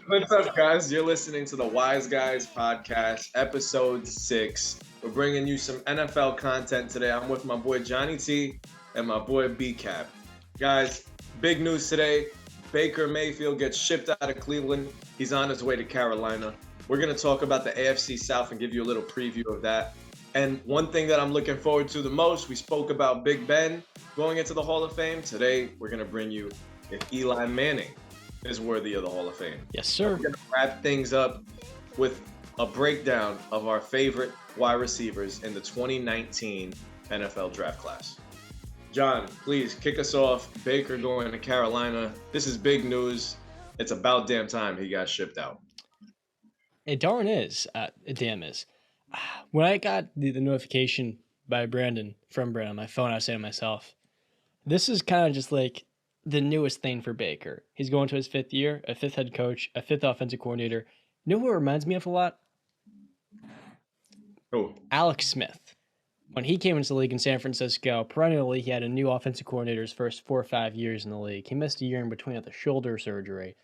What's up, guys? You're listening to the Wise Guys Podcast, episode 6. We're bringing you some NFL content today. I'm with my boy Johnny T and my boy B-Cap. Guys, big news today. Baker Mayfield gets shipped out of Cleveland. He's on his way to Carolina. We're going to talk about the AFC South and give you a little preview of that. And one thing that I'm looking forward to the most, we spoke about Big Ben going into the Hall of Fame. Today, we're going to bring you if Eli Manning is worthy of the Hall of Fame. Yes, sir. We're going to wrap things up with a breakdown of our favorite wide receivers in the 2019 NFL draft class. John, please kick us off. Baker going to Carolina. This is big news. It's about damn time he got shipped out. It darn is. It damn is. When I got the notification by Brandon on my phone, I was saying to myself, this is kind of just like the newest thing for Baker. He's going to his 5th year, a 5th head coach, a 5th offensive coordinator. You know who it reminds me of a lot? Who? Alex Smith. When he came into the league in San Francisco, perennially he had a new offensive coordinator his first 4 or 5 years in the league. He missed a year in between with a shoulder surgery.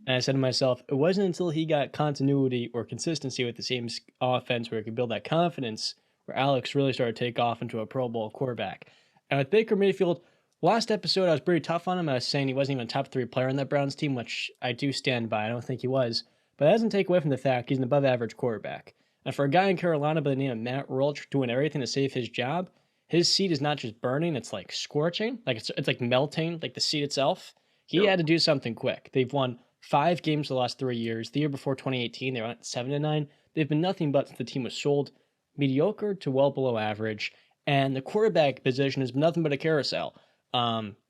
And I said to myself, it wasn't until he got continuity or consistency with the same offense where he could build that confidence where Alex really started to take off into a Pro Bowl quarterback. And with Baker Mayfield, last episode I was pretty tough on him. I was saying he wasn't even a top 3 player on that Browns team, which I do stand by. I don't think he was. But that doesn't take away from the fact he's an above average quarterback. And for a guy in Carolina by the name of Matt Rule doing everything to save his job, his seat is not just burning, it's like scorching. Like it's like melting, like the seat itself. He had to do something quick. They've won 5 games the last 3 years. The year before 2018, they were at 7-9. They've been nothing but since the team was sold, mediocre to well below average. And the quarterback position has been nothing but a carousel.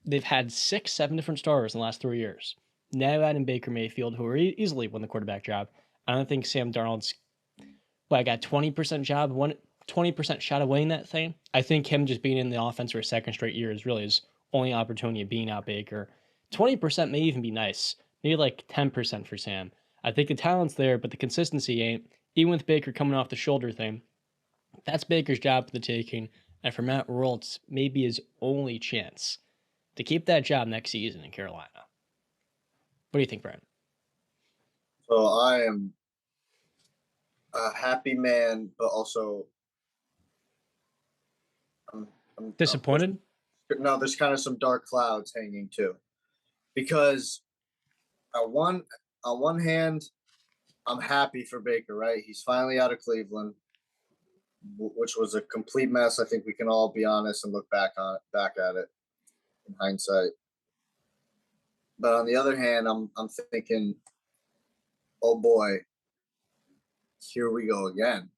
They've had 6, 7 different starters in the last 3 years. Now adding Baker Mayfield, who easily won the quarterback job. I don't think Sam Darnold's got 20% shot of winning that thing. I think him just being in the offense for a second straight year is really his only opportunity of being out Baker. 20% may even be nice. Maybe like 10% for Sam. I think the talent's there, but the consistency ain't. Even with Baker coming off the shoulder thing, that's Baker's job for the taking. And for Matt Rule, it's maybe his only chance to keep that job next season in Carolina. What do you think, Brian? So I am a happy man, but also I'm disappointed? No, there's kind of some dark clouds hanging too. Because on one hand, I'm happy for Baker, right? He's finally out of Cleveland, which was a complete mess. I think we can all be honest and look back at it in hindsight. But on the other hand, I'm thinking, oh boy, here we go again.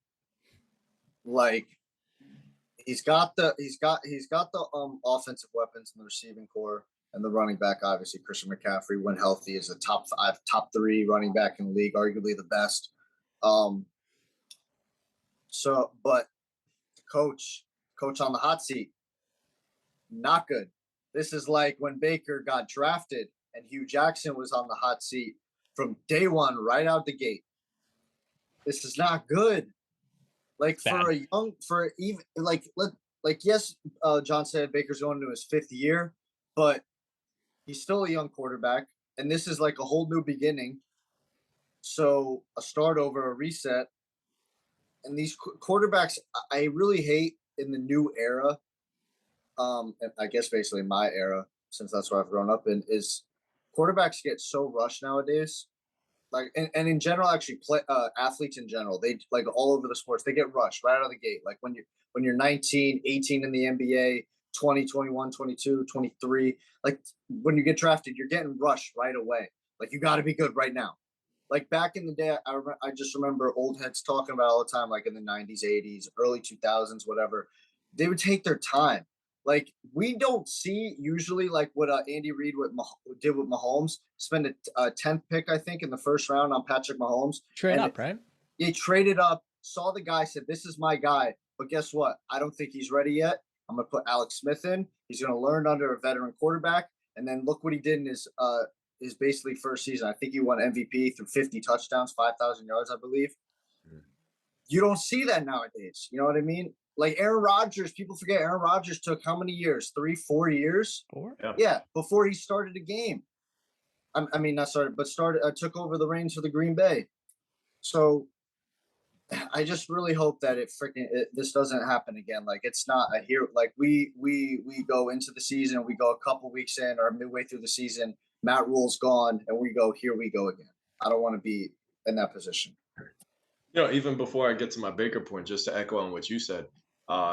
Like he's got the offensive weapons in the receiving core. And the running back, obviously, Christian McCaffrey, when healthy, is a top 3 running back in the league, arguably the best. But coach on the hot seat, not good. This is like when Baker got drafted and Hugh Jackson was on the hot seat from day one, right out the gate. This is not good. Like yes, John said Baker's going into his 5th year, but he's still a young quarterback, and this is like a whole new beginning. So a start over, a reset. And these quarterbacks, I really hate in the new era, and I guess basically my era, since that's what I've grown up in, is quarterbacks get so rushed nowadays. Like, and in general, actually, athletes in general, they like all over the sports, they get rushed right out of the gate. Like when you're 19, 18 in the NBA, 20, 21, 22, 23, like when you get drafted, you're getting rushed right away. Like you got to be good right now. Like back in the day, I just remember old heads talking about all the time, like in the 90s, 80s, early 2000s, whatever. They would take their time. Like we don't see usually like what Andy Reid did with Mahomes, spend a 10th pick, I think, in the first round on Patrick Mahomes. Trade up, right? He traded up, saw the guy, said, this is my guy. But guess what? I don't think he's ready yet. I'm going to put Alex Smith in. He's going to learn under a veteran quarterback. And then look what he did in his basically first season. I think he won MVP through 50 touchdowns, 5,000 yards, I believe. You don't see that nowadays. You know what I mean? Like Aaron Rodgers, people forget Aaron Rodgers took how many years? 3, 4 years? 4? Yeah, before he started a game. I mean, not started, but took over the reins for the Green Bay. So I just really hope that this doesn't happen again. Like, it's not a hero. Like, we go into the season, we go a couple weeks in or midway through the season, Matt Rule's gone, and here we go again. I don't want to be in that position. Even before I get to my Baker point, just to echo on what you said,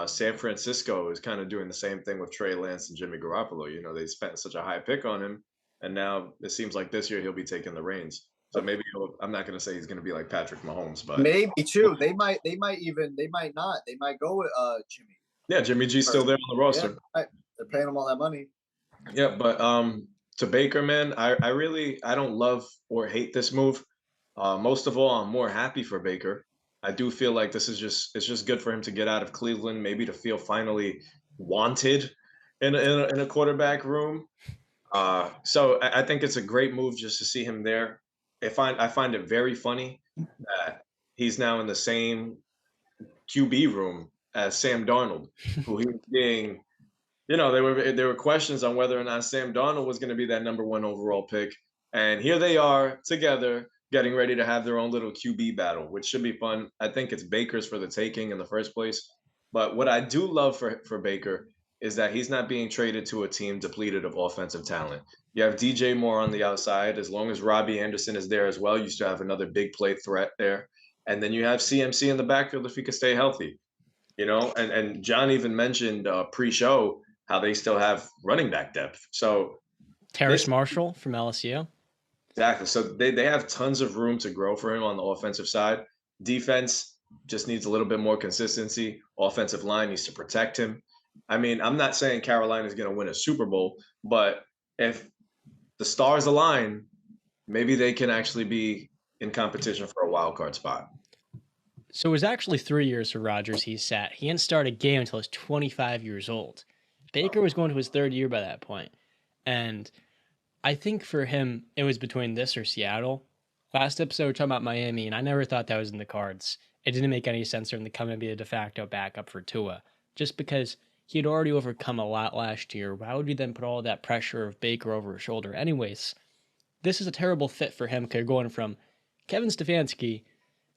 San Francisco is kind of doing the same thing with Trey Lance and Jimmy Garoppolo. They spent such a high pick on him, and now it seems like this year he'll be taking the reins. So maybe I'm not going to say he's going to be like Patrick Mahomes, but maybe too. They might not. They might go with Jimmy. Yeah, Jimmy G's still there on the roster. Yeah, right. They're paying him all that money. Yeah, but to Baker, man, I don't love or hate this move. Most of all, I'm more happy for Baker. I do feel like it's just good for him to get out of Cleveland, maybe to feel finally wanted in a quarterback room. So I think it's a great move just to see him there. I find it very funny that he's now in the same QB room as Sam Darnold, who he was being, there were questions on whether or not Sam Darnold was going to be that number 1 overall pick. And here they are together getting ready to have their own little QB battle, which should be fun. I think it's Baker's for the taking in the first place. But what I do love for Baker is that he's not being traded to a team depleted of offensive talent. You have DJ Moore on the outside. As long as Robbie Anderson is there as well, you still have another big play threat there. And then you have CMC in the backfield if he can stay healthy. And John even mentioned pre-show how they still have running back depth. So Terrace Marshall from LSU. Exactly. So they have tons of room to grow for him on the offensive side. Defense just needs a little bit more consistency. Offensive line needs to protect him. I mean, I'm not saying Carolina is going to win a Super Bowl, but if the stars align, maybe they can actually be in competition for a wild card spot. So it was actually 3 years for Rodgers he sat. He didn't start a game until he was 25 years old. Baker was going to his 3rd year by that point. And I think for him, it was between this or Seattle. Last episode, we were talking about Miami, and I never thought that was in the cards. It didn't make any sense for him to come and be a de facto backup for Tua, just because he had already overcome a lot last year. Why would you then put all that pressure of Baker over his shoulder? Anyways, this is a terrible fit for him, because going from Kevin Stefanski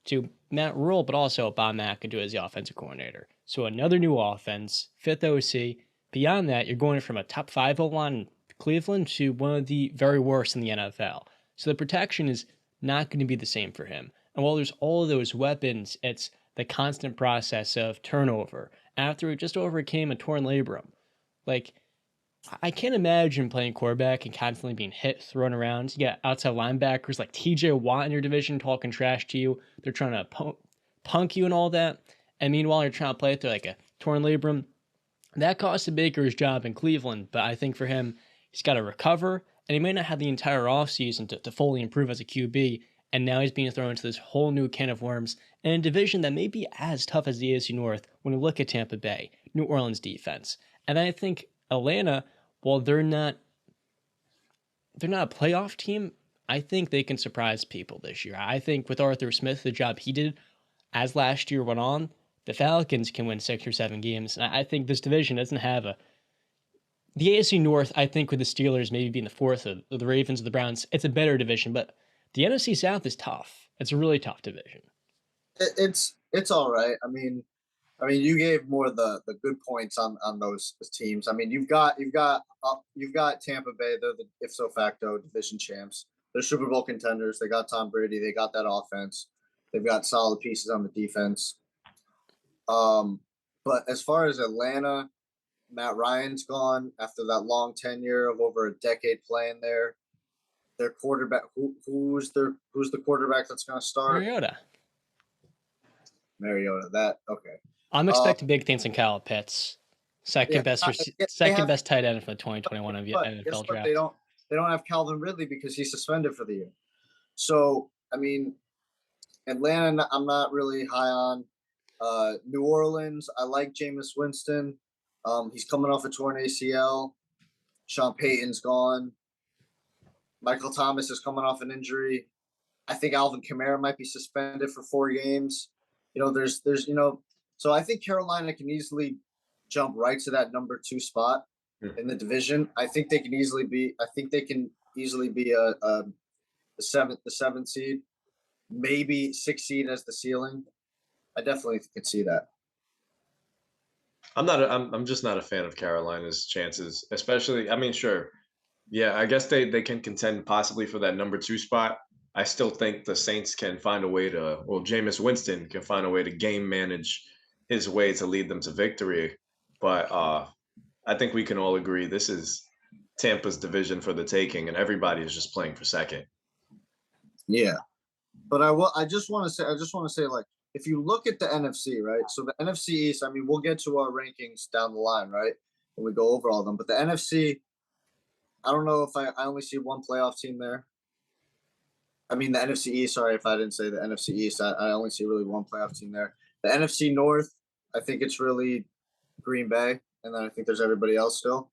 to Matt Rule, but also Bob McAdoo as the offensive coordinator. So another new offense, 5th OC. Beyond that, you're going from a top 5 O-line in Cleveland to one of the very worst in the NFL. So the protection is not going to be the same for him. And while there's all of those weapons, it's the constant process of turnover. After it just overcame a torn labrum. Like, I can't imagine playing quarterback and constantly being hit, thrown around. You got outside linebackers like TJ Watt in your division talking trash to you. They're trying to punk you and all that. And meanwhile, you're trying to play through like a torn labrum. That costed Baker his job in Cleveland. But I think for him, he's got to recover. And he may not have the entire offseason to fully improve as a QB. And now he's being thrown into this whole new can of worms in a division that may be as tough as the AFC North when you look at Tampa Bay, New Orleans defense. And then I think Atlanta, while they're not a playoff team, I think they can surprise people this year. I think with Arthur Smith, the job he did as last year went on, the Falcons can win 6 or 7 games. And I think this division doesn't have the AFC North, I think with the Steelers maybe being the 4th or the Ravens or the Browns, it's a better division. But the NFC South is tough. It's a really tough division. It's all right. I mean, you gave more the good points on those teams. I mean, you've got Tampa Bay. They're the ipso facto division champs. They're Super Bowl contenders. They got Tom Brady. They got that offense. They've got solid pieces on the defense. But as far as Atlanta, Matt Ryan's gone after that long tenure of over a decade playing there. Their quarterback, who's the quarterback that's going to start? Mariota. That okay. I'm expecting big things in Kyle Pitts, second best tight end for the 2021 NFL draft. They don't have Calvin Ridley because he's suspended for the year. So I mean, Atlanta, I'm not really high on. New Orleans, I like Jameis Winston. He's coming off a torn ACL. Sean Payton's gone. Michael Thomas is coming off an injury. I think Alvin Kamara might be suspended for 4 games. There's so I think Carolina can easily jump right to that number 2 spot in the division. I think they can easily be the seventh seed, maybe 6th seed as the ceiling. I definitely could see that. I'm just not a fan of Carolina's chances, especially. I mean, sure, yeah, I guess they can contend possibly for that number 2 spot. I still think the Saints can find a way to, well, Jameis Winston can find a way to game manage his way to lead them to victory. But I think we can all agree this is Tampa's division for the taking, and everybody is just playing for second. Yeah, but I just want to say, like, if you look at the NFC, right? So the NFC East, I mean, we'll get to our rankings down the line, right? When we go over all of them. But the NFC, I don't know if I only see one playoff team there. I mean, the NFC East, sorry if I didn't say the NFC East. I only see really one playoff team there. The NFC North, I think it's really Green Bay, and then I think there's everybody else still.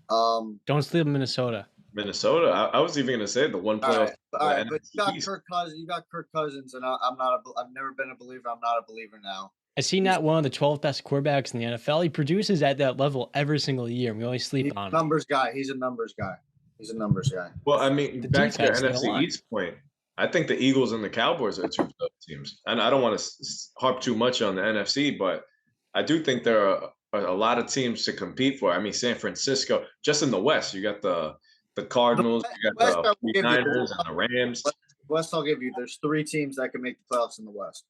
Don't sleep in Minnesota. Minnesota, I was even going to say the one playoff. All right, but you got Kirk Cousins, and I've never been a believer. I'm not a believer now. Is he not one of the 12 best quarterbacks in the NFL? He produces at that level every single year, and we always sleep on him. Numbers guy. He's a numbers guy. Well, I mean, back to your NFC East point, I think the Eagles and the Cowboys are 2 tough teams. And I don't want to harp too much on the NFC, but I do think there are a lot of teams to compete for. I mean, San Francisco, just in the West, you got the Cardinals, you got the Niners and the Rams. West, I'll give you. There's 3 teams that can make the playoffs in the West.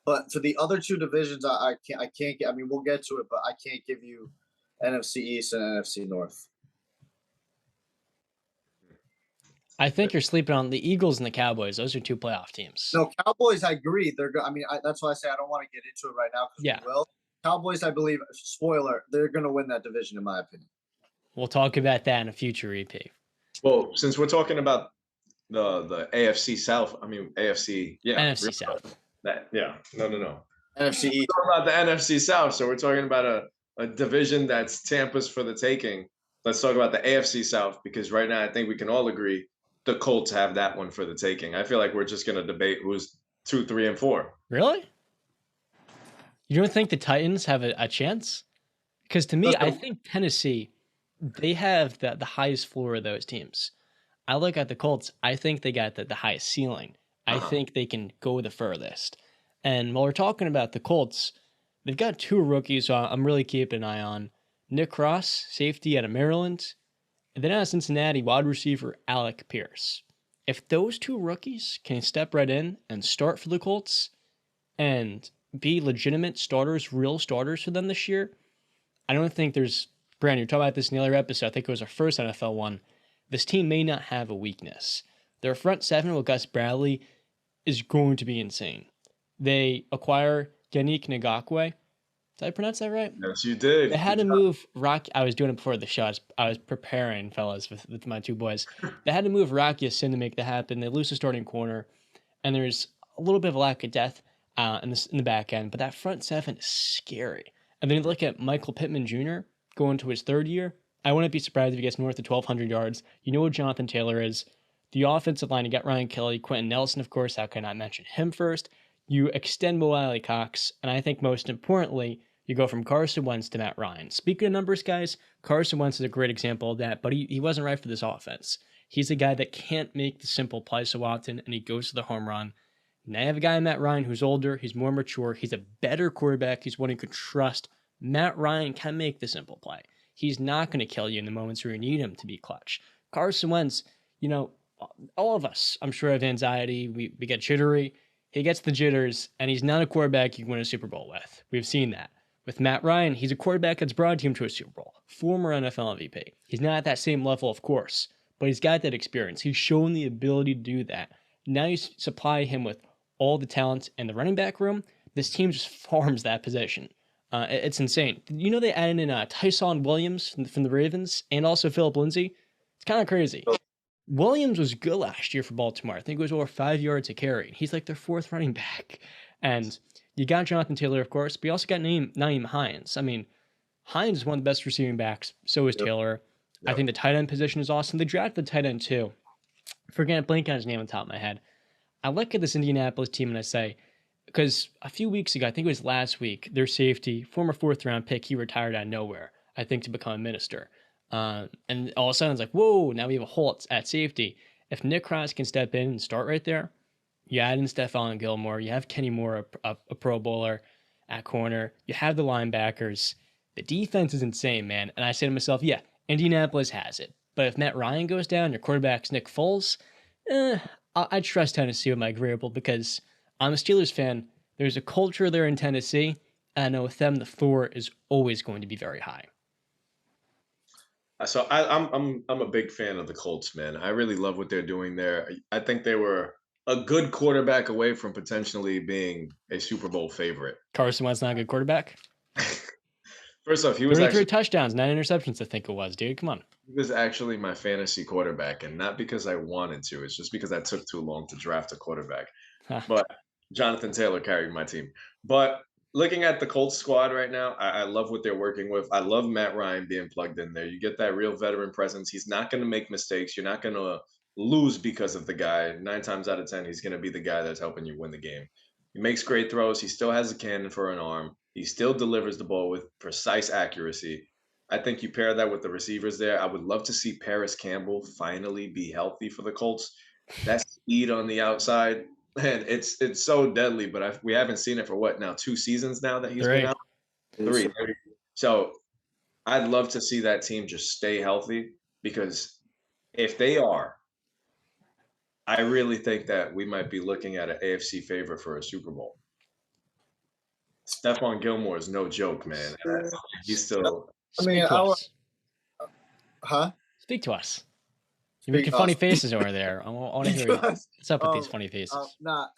But for the other 2 divisions, I can't get. I mean, we'll get to it, but I can't give you NFC East and NFC North. I think you're sleeping on the Eagles and the Cowboys. Those are 2 playoff teams. No, Cowboys, I agree. That's why I say I don't want to get into it right now. Yeah. Cowboys, I believe, spoiler, they're going to win that division, in my opinion. We'll talk about that in a future EP. Well, since we're talking about the AFC South, I mean, AFC, yeah. NFC South. No. NFC East. We're talking about the NFC South, so we're talking about a division that's Tampa's for the taking. Let's talk about the AFC South, because right now I think we can all agree the Colts have that one for the taking. I feel like we're just going to debate who's 2, 3, and 4. Really? You don't think the Titans have a chance? Because to me, I think Tennessee, they have the highest floor of those teams. I look at the Colts, I think they got the highest ceiling. I think they can go the furthest. And while we're talking about the Colts, they've got 2 rookies so I'm really keeping an eye on. Nick Ross, safety out of Maryland, and then out of Cincinnati, wide receiver Alec Pierce. If those 2 rookies can step right in and start for the Colts and be legitimate starters, real starters for them this year, I don't think there's... Brandon, you're talking about this in the other episode. I think it was our first NFL one. This team may not have a weakness. Their front 7 with Gus Bradley is going to be insane. They acquire Yannick Ngakoue. Did I pronounce that right? Yes, you did. They had to move Rock. I was doing it before the show. I was preparing, fellas, with my 2 boys. They had to move Rocky Sin to make that happen. They lose the starting corner, and there's a little bit of a lack of depth in the back end. But that front 7 is scary. And then you look at Michael Pittman Jr. going to his 3rd year. I wouldn't be surprised if he gets north of 1,200 yards. You know what Jonathan Taylor is. The offensive line, you got Ryan Kelly, Quentin Nelson, of course. How can I mention him first? You extend Mo Alley Cox, and I think most importantly, you go from Carson Wentz to Matt Ryan. Speaking of numbers, guys, Carson Wentz is a great example of that, but he wasn't right for this offense. He's a guy that can't make the simple play so often, and he goes to the home run. Now you have a guy in Matt Ryan who's older, he's more mature, he's a better quarterback, he's one you can trust. Matt Ryan can make the simple play. He's not going to kill you in the moments where you need him to be clutch. Carson Wentz, all of us, I'm sure, have anxiety. We get jittery. He gets the jitters, and he's not a quarterback you can win a Super Bowl with. We've seen that. With Matt Ryan, he's a quarterback that's brought a team to a Super Bowl. Former NFL MVP. He's not at that same level, of course, but he's got that experience. He's shown the ability to do that. Now you supply him with all the talent in the running back room. This team just farms that position. It's insane. You know they added in Tyson Williams from the Ravens and also Philip Lindsay? It's kind of crazy. Williams was good last year for Baltimore. I think it was over 5 yards a carry. He's like their 4th running back. And you got Jonathan Taylor, of course, but you also got Nyheim Hines. I mean, Hines is one of the best receiving backs. So is Taylor. Yep. I think the tight end position is awesome. They drafted the tight end too. Forget blank on his name on top of my head. I look at this Indianapolis team and I say, because a few weeks ago, I think it was last week, their safety, former 4th round pick, he retired out of nowhere, I think to become a minister. And all of a sudden it's like, whoa, now we have a hole at safety. If Nick Cross can step in and start right there, you add in Stephon Gilmore, you have Kenny Moore, a Pro Bowler at corner, you have the linebackers. The defense is insane, man. And I say to myself, yeah, Indianapolis has it. But if Matt Ryan goes down, your quarterback's Nick Foles, I trust Tennessee with my Grable because I'm a Steelers fan. There's a culture there in Tennessee, and I know with them the floor is always going to be very high. So I'm a big fan of the Colts, man. I really love what they're doing there. I think they were a good quarterback away from potentially being a Super Bowl favorite. Carson Wentz not a good quarterback. First off, he was 33 actually touchdowns, 9 interceptions. I think it was, dude. Come on. he was actually my fantasy quarterback, and not because I wanted to. It's just because I took too long to draft a quarterback. Huh. But Jonathan Taylor carried my team. But looking at the Colts squad right now, I love what they're working with. I love Matt Ryan being plugged in there. You get that real veteran presence. He's not going to make mistakes. You're not going to lose because of the guy. 9 times out of 10, he's going to be the guy that's helping you win the game. He makes great throws. He still has a cannon for an arm. He still delivers the ball with precise accuracy. I think you pair that with the receivers there. I would love to see Paris Campbell finally be healthy for the Colts. That speed on the outside, man, it's so deadly. But we haven't seen it for what now? 2 seasons now that he's been out. 3. So I'd love to see that team just stay healthy because if they are, I really think that we might be looking at an AFC favorite for a Super Bowl. Stephon Gilmore is no joke, man. He's still. Speak to us. Huh? Speak to us. You're making funny faces over there. I want to hear what's up with these funny faces. Well,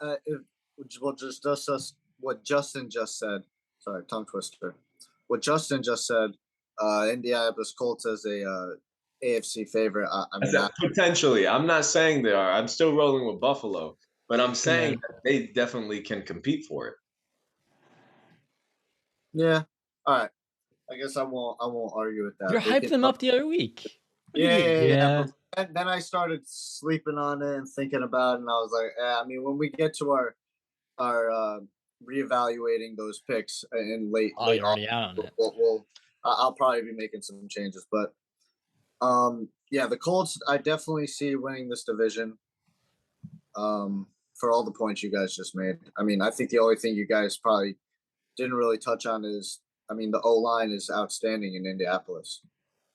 just what Justin just said. Sorry, tongue twister. What Justin just said. Indianapolis Colts as a AFC favorite. Potentially, I'm not saying they are. I'm still rolling with Buffalo, but I'm saying that they definitely can compete for it. Yeah. All right. I guess I won't argue with that. You're hyping them up the other week. Yeah. But then I started sleeping on it and thinking about it, and I was like, I mean, when we get to our reevaluating those picks in late, you're already out on it. I'll probably be making some changes, but the Colts, I definitely see winning this division. For all the points you guys just made. I mean, I think the only thing you guys probably didn't really touch on is, I mean, the O-line is outstanding in Indianapolis.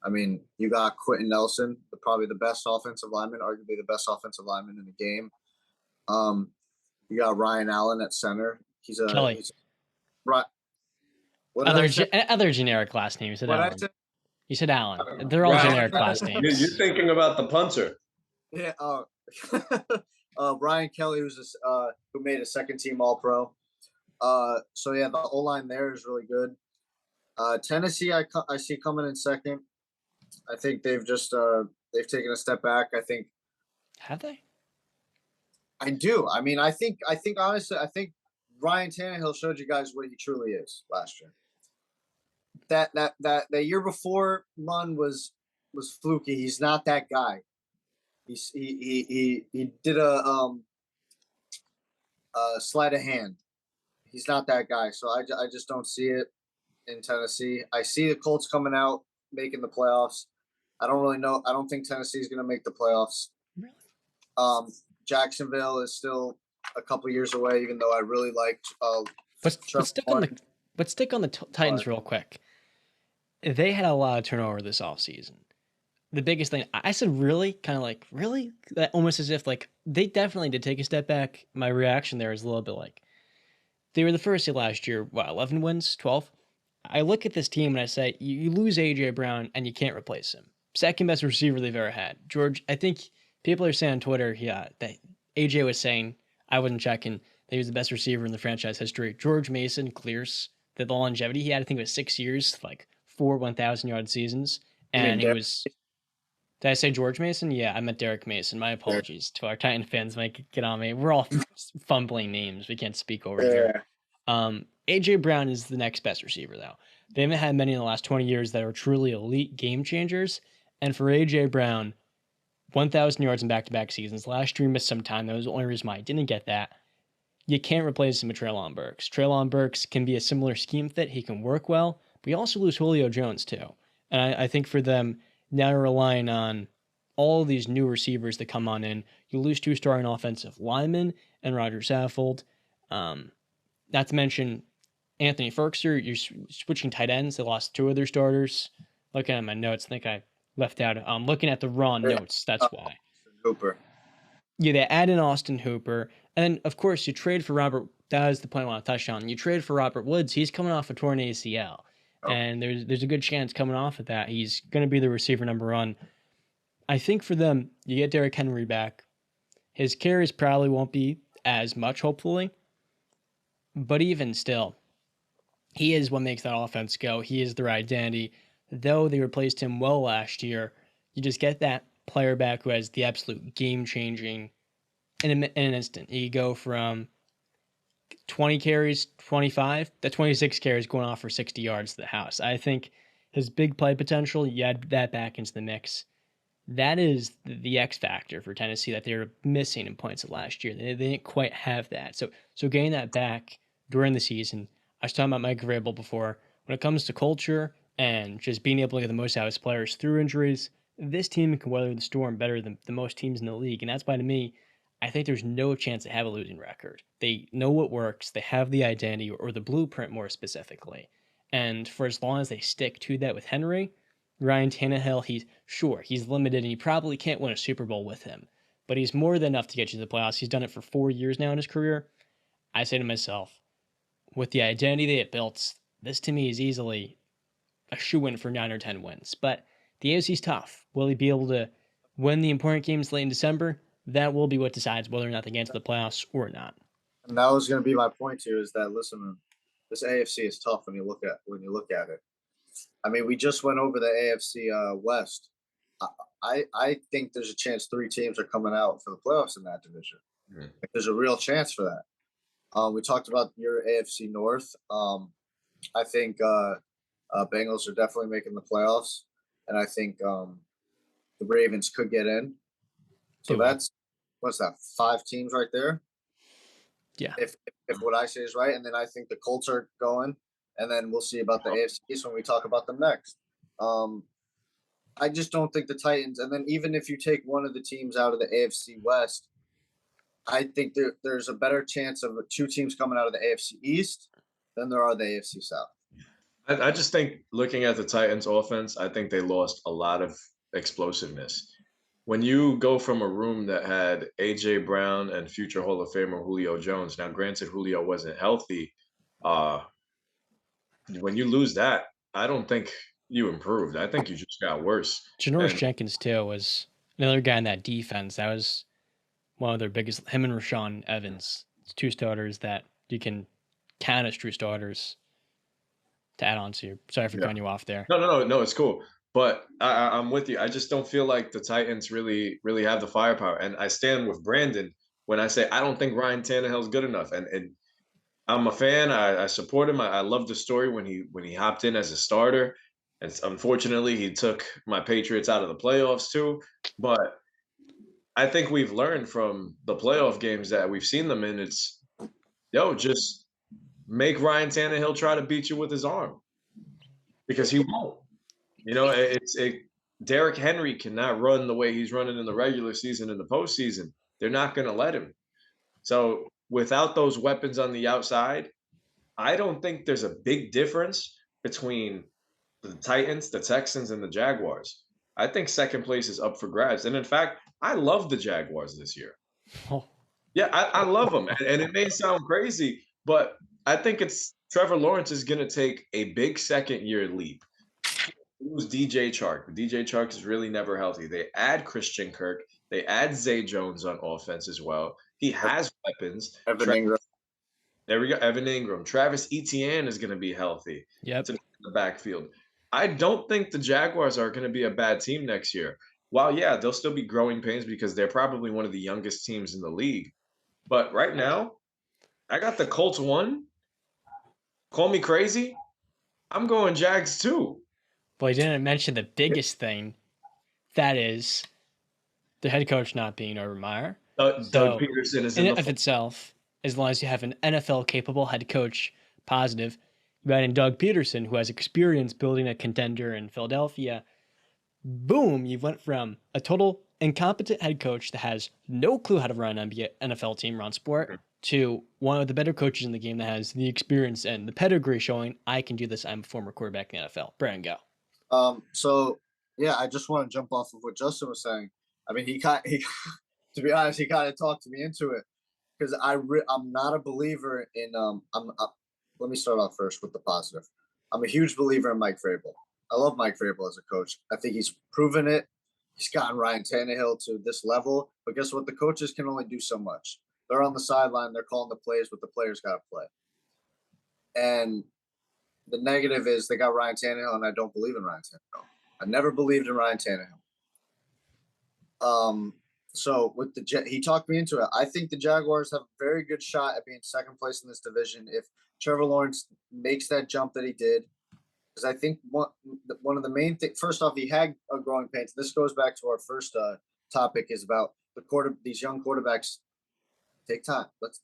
I mean, you got Quentin Nelson, probably the best offensive lineman, arguably the best offensive lineman in the game. You got Ryan Allen at center. Kelly. Right. Other generic last name. You said Allen. You said Allen. They're all generic last names. You're thinking about the punter. Yeah. Brian Kelly, who made a second-team All-Pro. So yeah, the O-line there is really good. Tennessee, I see coming in second. I think they've taken a step back. I think. Have they? I do. I mean, I think honestly, I think Ryan Tannehill showed you guys what he truly is last year. That year before run was fluky. He's not that guy. He did a sleight of hand. He's not that guy. So I just don't see it in Tennessee. I see the Colts coming out, making the playoffs. I don't really know. I don't think Tennessee is going to make the playoffs. Really? Jacksonville is still a couple years away, even though I really liked. Let's stick on the Titans real quick. They had a lot of turnover this offseason. The biggest thing, I said really? Kind of like, really? That almost as if, like, they definitely did take a step back. My reaction there is a little bit like, they were the first seed last year, 11 wins, 12? I look at this team and I say, you lose A.J. Brown and you can't replace him. Second best receiver they've ever had. George, I think people are saying on Twitter, that A.J. was saying, I wasn't checking, that he was the best receiver in the franchise history. George Mason clears the longevity he had. I think it was 6 years, like 4 1,000-yard seasons. And he was... Did I say George Mason? Yeah, I meant Derek Mason. My apologies to our Titan fans. Might get on me. We're all fumbling names. We can't speak over here. A.J. Brown is the next best receiver, though. They haven't had many in the last 20 years that are truly elite game changers. And for A.J. Brown, 1,000 yards in back-to-back seasons. Last year he missed some time. That was the only reason why I didn't get that. You can't replace him with Treylon Burks. Treylon Burks can be a similar scheme fit. He can work well. But you also lose Julio Jones, too. And I think for them... Now you're relying on all of these new receivers that come on in. You lose 2 starting offensive linemen and Roger Saffold. Not to mention Anthony Ferkser. You're switching tight ends. They lost 2 of their starters. Looking at my notes, I think I left out. Looking at the raw notes, that's why. Hooper. Yeah, they add in Austin Hooper. And, of course, you trade for Robert. That was the point I want to touch on. You trade for Robert Woods. He's coming off a torn ACL. Oh. And there's a good chance coming off of that he's going to be the receiver number 1. I think for them, you get Derrick Henry back. His carries probably won't be as much, hopefully. But even still, he is what makes that offense go. He is their identity. Though they replaced him well last year, you just get that player back who has the absolute game-changing in an instant. You go from 20 carries, 25, that 26 carries going off for 60 yards to the house. I think his big play potential, you add that back into the mix. That is the X factor for Tennessee that they were missing in points of last year. They didn't quite have that. So getting that back during the season, I was talking about Mike Vrabel before. When it comes to culture and just being able to get the most out of his players through injuries, this team can weather the storm better than most teams in the league. And that's why, to me, I think there's no chance they have a losing record. They know what works. They have the identity or the blueprint more specifically. And for as long as they stick to that with Henry, Ryan Tannehill, he's limited and you probably can't win a Super Bowl with him. But he's more than enough to get you to the playoffs. He's done it for 4 years now in his career. I say to myself, with the identity they have built, this to me is easily a shoo-in for 9 or 10 wins. But the AFC's tough. Will he be able to win the important games late in December? That will be what decides whether or not they get into the playoffs or not. And that was going to be my point too. Is that listen, this AFC is tough when you look at it. I mean, we just went over the AFC West. I think there's a chance 3 teams are coming out for the playoffs in that division. Mm-hmm. There's a real chance for that. We talked about your AFC North. I think Bengals are definitely making the playoffs, and I think the Ravens could get in. So that's what's that? 5 teams right there. Yeah. If what I say is right, and then I think the Colts are going, and then we'll see about the AFC East when we talk about them next. I just don't think the Titans, and then even if you take one of the teams out of the AFC West, I think there's a better chance of 2 teams coming out of the AFC East than there are the AFC South. I just think looking at the Titans offense, I think they lost a lot of explosiveness. When you go from a room that had A.J. Brown and future Hall of Famer Julio Jones, now granted Julio wasn't healthy, when you lose that, I don't think you improved. I think you just got worse. Janoris Jenkins, too, was another guy in that defense. That was one of their biggest, him and Rashaan Evans. It's 2 starters that you can count as true starters to add on to. Sorry for cutting you off there. No, it's cool. But I'm with you. I just don't feel like the Titans really have the firepower. And I stand with Brandon when I say I don't think Ryan Tannehill's good enough. And I'm a fan. I support him. I love the story when he hopped in as a starter. And unfortunately, he took my Patriots out of the playoffs too. But I think we've learned from the playoff games that we've seen them in. It's, just make Ryan Tannehill try to beat you with his arm. Because he won't. Derrick Henry cannot run the way he's running in the regular season and the postseason. They're not going to let him. So without those weapons on the outside, I don't think there's a big difference between the Titans, the Texans, and the Jaguars. I think second place is up for grabs. And in fact, I love the Jaguars this year. Oh. Yeah, I love them. And it may sound crazy, but I think Trevor Lawrence is going to take a big second-year leap. Lose DJ Chark. DJ Chark is really never healthy. They add Christian Kirk. They add Zay Jones on offense as well. He has weapons. Evan Ingram. There we go. Evan Ingram. Travis Etienne is going to be healthy. Yep. In the backfield. I don't think the Jaguars are going to be a bad team next year. While, yeah, they'll still be growing pains because they're probably one of the youngest teams in the league. But right now, I got the Colts 1. Call me crazy. I'm going Jags 2. Well, you didn't mention the biggest thing. That is the head coach not being Urban Meyer. Doug Peterson is in of itself, as long as you have an NFL-capable head coach, positive, you add in Doug Peterson, who has experience building a contender in Philadelphia. boom, you went from a total incompetent head coach that has no clue how to run an NFL team, run sport, to one of the better coaches in the game that has the experience and the pedigree showing, I can do this. I'm a former quarterback in the NFL. Brandon, go. So yeah, I just want to jump off of what Justin was saying. I mean, he to be honest, he kind of talked me into it because I'm not a believer in let me start off first with the positive. I'm a huge believer in Mike Vrabel. I love Mike Vrabel as a coach. I think he's proven it. He's gotten Ryan Tannehill to this level, but guess what? The coaches can only do so much. They're on the sideline. They're calling the plays, but the players got to play. And the negative is they got Ryan Tannehill, and I don't believe in Ryan Tannehill. I never believed in Ryan Tannehill. So with he talked me into it. I think the Jaguars have a very good shot at being second place in this division if Trevor Lawrence makes that jump that he did. Because I think one of the main things, first off, he had a growing pains. This goes back to our first topic is about these young quarterbacks take time. Let's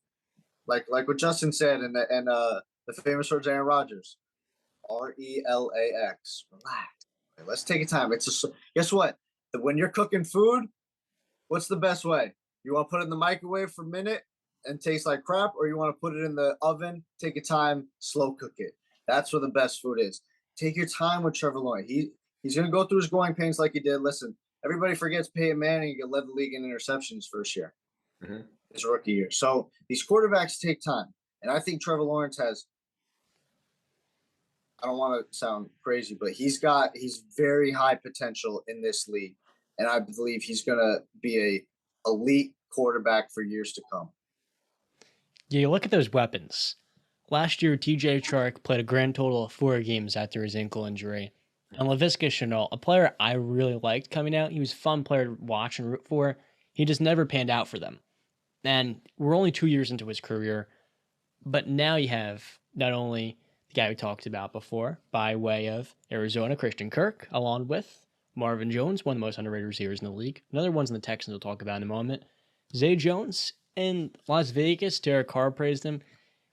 like what Justin said and the famous words Aaron Rodgers, RELAX, relax. Let's take a time. Guess what? When you're cooking food, what's the best way? You want to put it in the microwave for a minute and taste like crap, or you want to put it in the oven, take your time, slow cook it. That's where the best food is. Take your time with Trevor Lawrence. He's going to go through his growing pains like he did. Listen, everybody forgets Peyton Manning led the league in interceptions first year, his rookie year. So these quarterbacks take time. And I think Trevor Lawrence has, I don't want to sound crazy, but he's very high potential in this league. And I believe he's going to be a elite quarterback for years to come. Yeah, you look at those weapons. Last year, TJ Chark played a grand total of 4 games after his ankle injury. And Laviska Shenault, a player I really liked coming out, he was a fun player to watch and root for. He just never panned out for them. And we're only 2 years into his career. But now you have not only the guy we talked about before, by way of Arizona, Christian Kirk, along with Marvin Jones, one of the most underrated receivers in the league. Another one's in the Texans we'll talk about in a moment. Zay Jones in Las Vegas, Derek Carr praised him.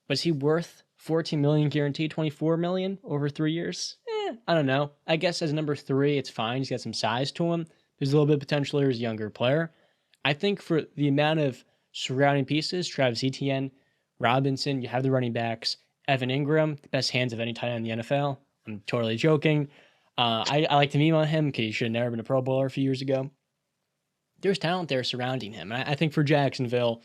Was he worth $14 million guaranteed, $24 million over 3 years? I don't know. I guess as number 3, it's fine. He's got some size to him. There's a little bit of potential here as a younger player. I think for the amount of surrounding pieces, Travis Etienne, Robinson, you have the running backs, Evan Ingram, the best hands of any tight end in the NFL. I'm totally joking. I like to meme on him because he should have never been a Pro Bowler a few years ago. There's talent there surrounding him. And I think for Jacksonville,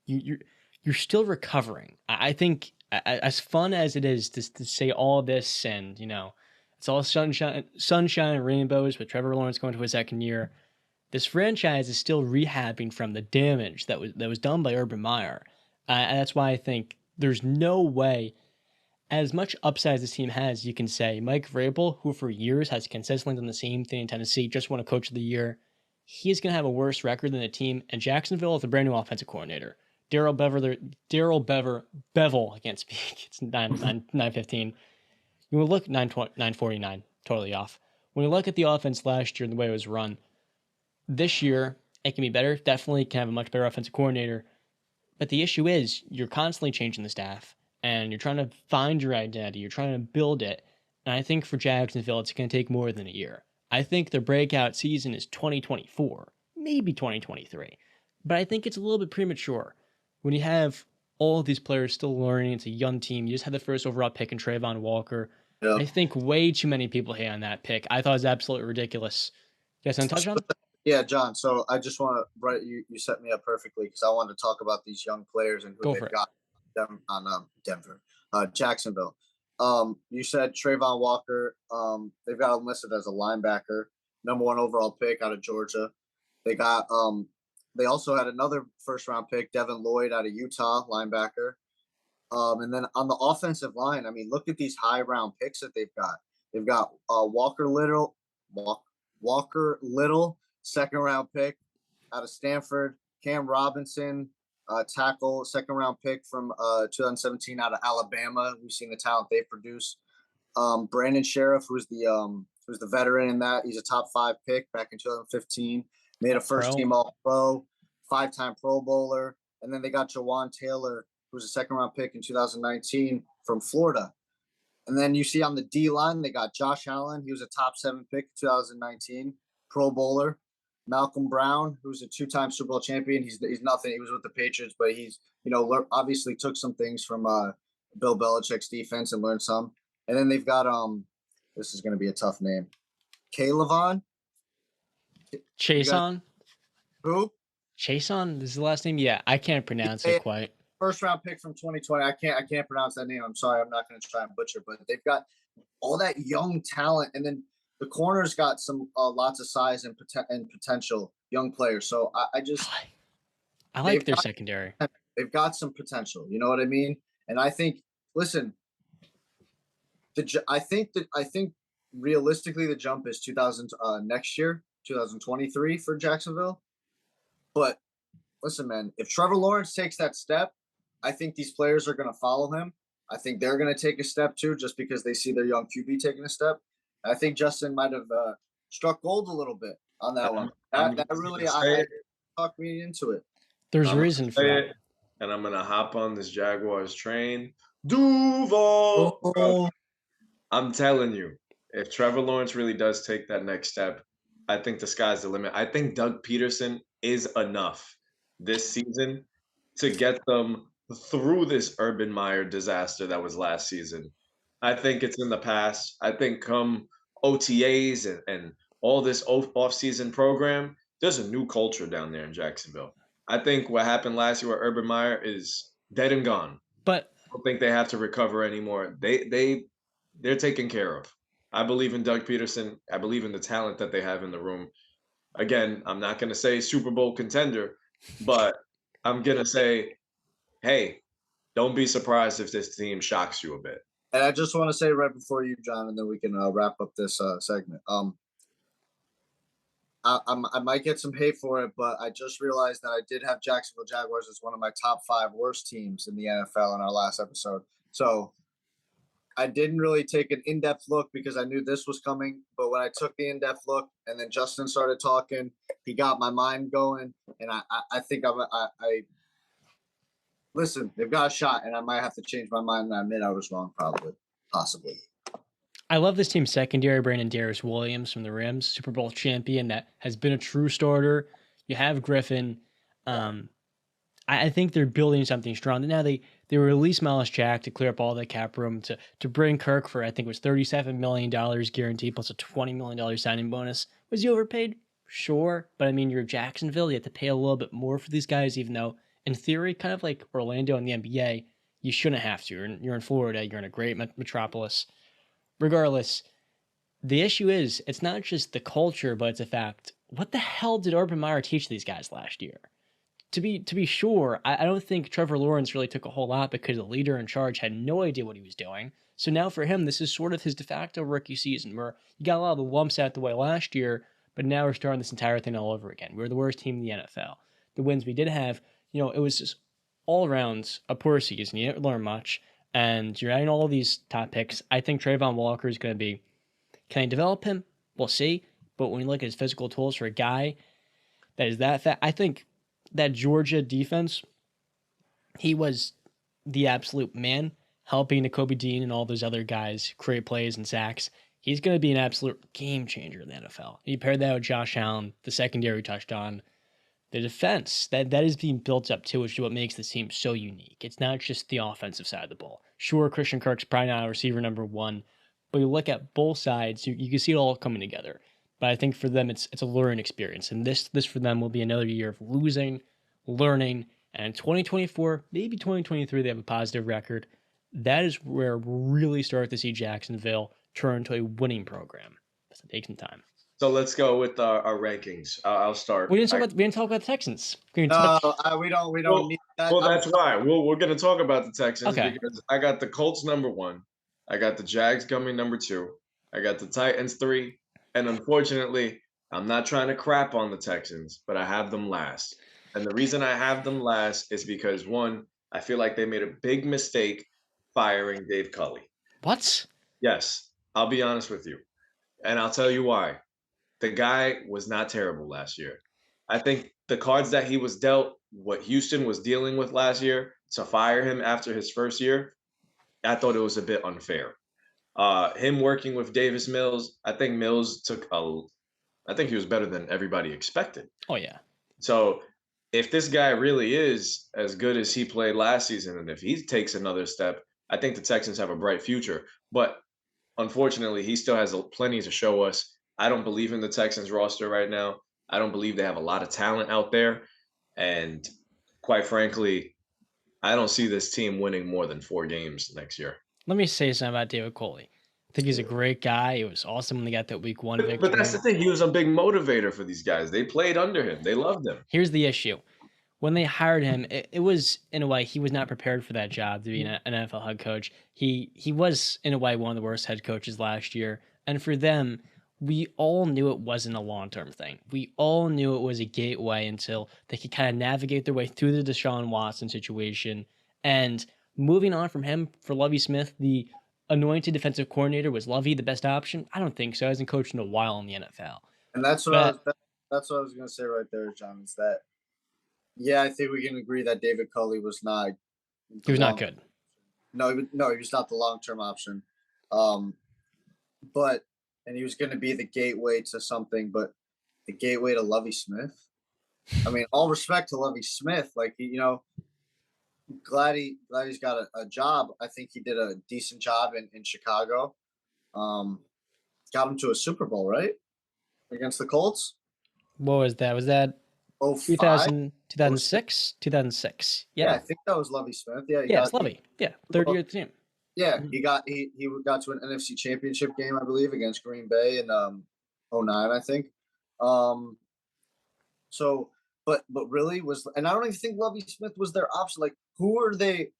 you're still recovering. I think as fun as it is to say all this and, it's all sunshine and rainbows with Trevor Lawrence going to his second year, this franchise is still rehabbing from the damage that was done by Urban Meyer. And that's why I think there's no way, as much upside as this team has, you can say Mike Vrabel, who for years has consistently done the same thing in Tennessee, just won a Coach of the Year, he's going to have a worse record than the team. And Jacksonville is a brand new offensive coordinator. Bevel, I can't speak. It's 9:15. You will look 9:49, totally off. When you look at the offense last year and the way it was run, this year it can be better. Definitely can have a much better offensive coordinator. But the issue is you're constantly changing the staff and you're trying to find your identity. You're trying to build it. And I think for Jacksonville, it's going to take more than a year. I think the breakout season is 2024, maybe 2023. But I think it's a little bit premature. When you have all of these players still learning, it's a young team. You just had the first overall pick in Trayvon Walker. Yep. I think way too many people hate on that pick. I thought it was absolutely ridiculous. You guys want to touch on it? Yeah, John. So I just want to you set me up perfectly because I wanted to talk about these young players and who they've got on Jacksonville. You said Trayvon Walker. They've got him listed as a linebacker, number 1 overall pick out of Georgia. They got They also had another first-round pick, Devin Lloyd out of Utah, linebacker. And then on the offensive line, I mean, look at these high-round picks that they've got. They've got Walker Little, second-round pick out of Stanford. Cam Robinson, tackle, second-round pick from 2017 out of Alabama. We've seen the talent they produce. Brandon Sheriff, who's the veteran in that. He's a top 5 pick back in 2015. Made a first-team All-Pro, 5-time Pro Bowler. And then they got Jawan Taylor, who was a second-round pick in 2019 from Florida. And then you see on the D-line, they got Josh Allen. He was a top 7 pick in 2019. Pro Bowler. Malcolm Brown, who's a 2-time Super Bowl champion. He's nothing. He was with the Patriots, but he's obviously took some things from Bill Belichick's defense and learned some. And then they've got this is going to be a tough name. Kaylavon. Chason? Who? Chason is the last name? Yeah, I can't pronounce it quite. First round pick from 2020. I can't pronounce that name. I'm sorry. I'm not going to try and butcher, but they've got all that young talent, and then the corners got some lots of size and potential young players. So I like their secondary. They've got some potential. You know what I mean? And I think, listen, I think realistically the jump is next year, 2023 for Jacksonville. But listen, man, if Trevor Lawrence takes that step, I think these players are going to follow him. I think they're going to take a step too, just because they see their young QB taking a step. I think Justin might have struck gold a little bit on that one. That really talked me into it. There's reason for that. And I'm going to hop on this Jaguars train. Duval! Oh. I'm telling you, if Trevor Lawrence really does take that next step, I think the sky's the limit. I think Doug Peterson is enough this season to get them through this Urban Meyer disaster that was last season. I think it's in the past. I think come OTAs and all this off-season program, there's a new culture down there in Jacksonville. I think what happened last year with Urban Meyer is dead and gone. But I don't think they have to recover anymore. They're taken care of. I believe in Doug Peterson. I believe in the talent that they have in the room. Again, I'm not going to say Super Bowl contender, but I'm going to say, hey, don't be surprised if this team shocks you a bit. And I just want to say right before you, John, and then we can wrap up this segment. I might get some hate for it, but I just realized that I did have Jacksonville Jaguars as one of my top 5 worst teams in the NFL in our last episode. So I didn't really take an in-depth look because I knew this was coming. But when I took the in-depth look and then Justin started talking, he got my mind going. And I think listen, they've got a shot, and I might have to change my mind and I admit I was wrong, possibly. I love this team's secondary. Brandon Darius Williams from the Rams, Super Bowl champion that has been a true starter. You have Griffin. I think they're building something strong. Now they released Miles Jack to clear up all the cap room to bring Kirk for, I think it was $37 million guaranteed plus a $20 million signing bonus. Was he overpaid? Sure. But I mean, you're Jacksonville. You have to pay a little bit more for these guys, even though in theory, kind of like Orlando in the NBA, you shouldn't have to. You're in Florida. You're in a great metropolis. Regardless, the issue is it's not just the culture, but it's a fact. What the hell did Urban Meyer teach these guys last year? To be sure, I don't think Trevor Lawrence really took a whole lot because the leader in charge had no idea what he was doing. So now for him, this is sort of his de facto rookie season where you got a lot of the lumps out the way last year, but now we're starting this entire thing all over again. We're the worst team in the NFL. The wins we did have, it was just all around a poor season. You didn't learn much. And you're adding all these top picks. I think Trayvon Walker is going to be, can I develop him? We'll see. But when you look at his physical tools for a guy that is that fat, I think that Georgia defense, he was the absolute man, helping Nakobe Dean and all those other guys create plays and sacks. He's going to be an absolute game changer in the NFL. You pair that with Josh Allen, the secondary touched on. The defense, that is being built up too, which is what makes this team so unique. It's not just the offensive side of the ball. Sure, Christian Kirk's probably not a receiver number 1, but you look at both sides, you can see it all coming together. But I think for them, it's a learning experience. And this for them will be another year of losing, learning, and in 2024, maybe 2023, they have a positive record. That is where we'll really start to see Jacksonville turn into a winning program. It's going to take some time. So let's go with our rankings. I'll start. We didn't talk about the Texans. We don't need that. Well, that's why we're going to talk about the Texans because I got the Colts number 1, I got the Jags coming number 2, I got the Titans 3, and unfortunately, I'm not trying to crap on the Texans, but I have them last. And the reason I have them last is because 1, I feel like they made a big mistake firing Dave Culley. What? Yes, I'll be honest with you, and I'll tell you why. The guy was not terrible last year. I think the cards that he was dealt, what Houston was dealing with last year, to fire him after his first year, I thought it was a bit unfair. Him working with Davis Mills, I think Mills took I think he was better than everybody expected. Oh yeah. So if this guy really is as good as he played last season, and if he takes another step, I think the Texans have a bright future. But unfortunately, he still has plenty to show us. I don't believe in the Texans roster right now. I don't believe they have a lot of talent out there. And quite frankly, I don't see this team winning more than 4 games next year. Let me say something about David Coley. I think he's a great guy. It was awesome when they got that week 1 But that's the victory. thing. He was a big motivator for these guys. They played under him. They loved him. Here's the issue. When they hired him, it was, in a way, he was not prepared for that job to be an NFL head coach. He was, in a way, one of the worst head coaches last year. And for them, we all knew it wasn't a long-term thing. We all knew it was a gateway until they could kind of navigate their way through the Deshaun Watson situation. And moving on from him for Lovie Smith, the anointed defensive coordinator, was Lovie the best option? I don't think so. He hasn't coached in a while in the NFL. And that's what that's what I was gonna say right there, John. Is that I think we can agree that David Culley was not. He was not good. No, he was not the long-term option. But he was going to be the gateway to something, but the gateway to Lovie Smith. I mean, all respect to Lovie Smith, like glad he's got a job. I think he did a decent job in Chicago. Got him to a Super Bowl, right? Against the Colts. What was that? Was that 2006? 2006. Yeah, I think that was Lovie Smith. Yeah, it's Lovie. Yeah, third year at the team. Yeah, he got to an NFC Championship game, I believe, against Green Bay in 2009, I think. So, but really and I don't even think Lovie Smith was their option. Like, who were they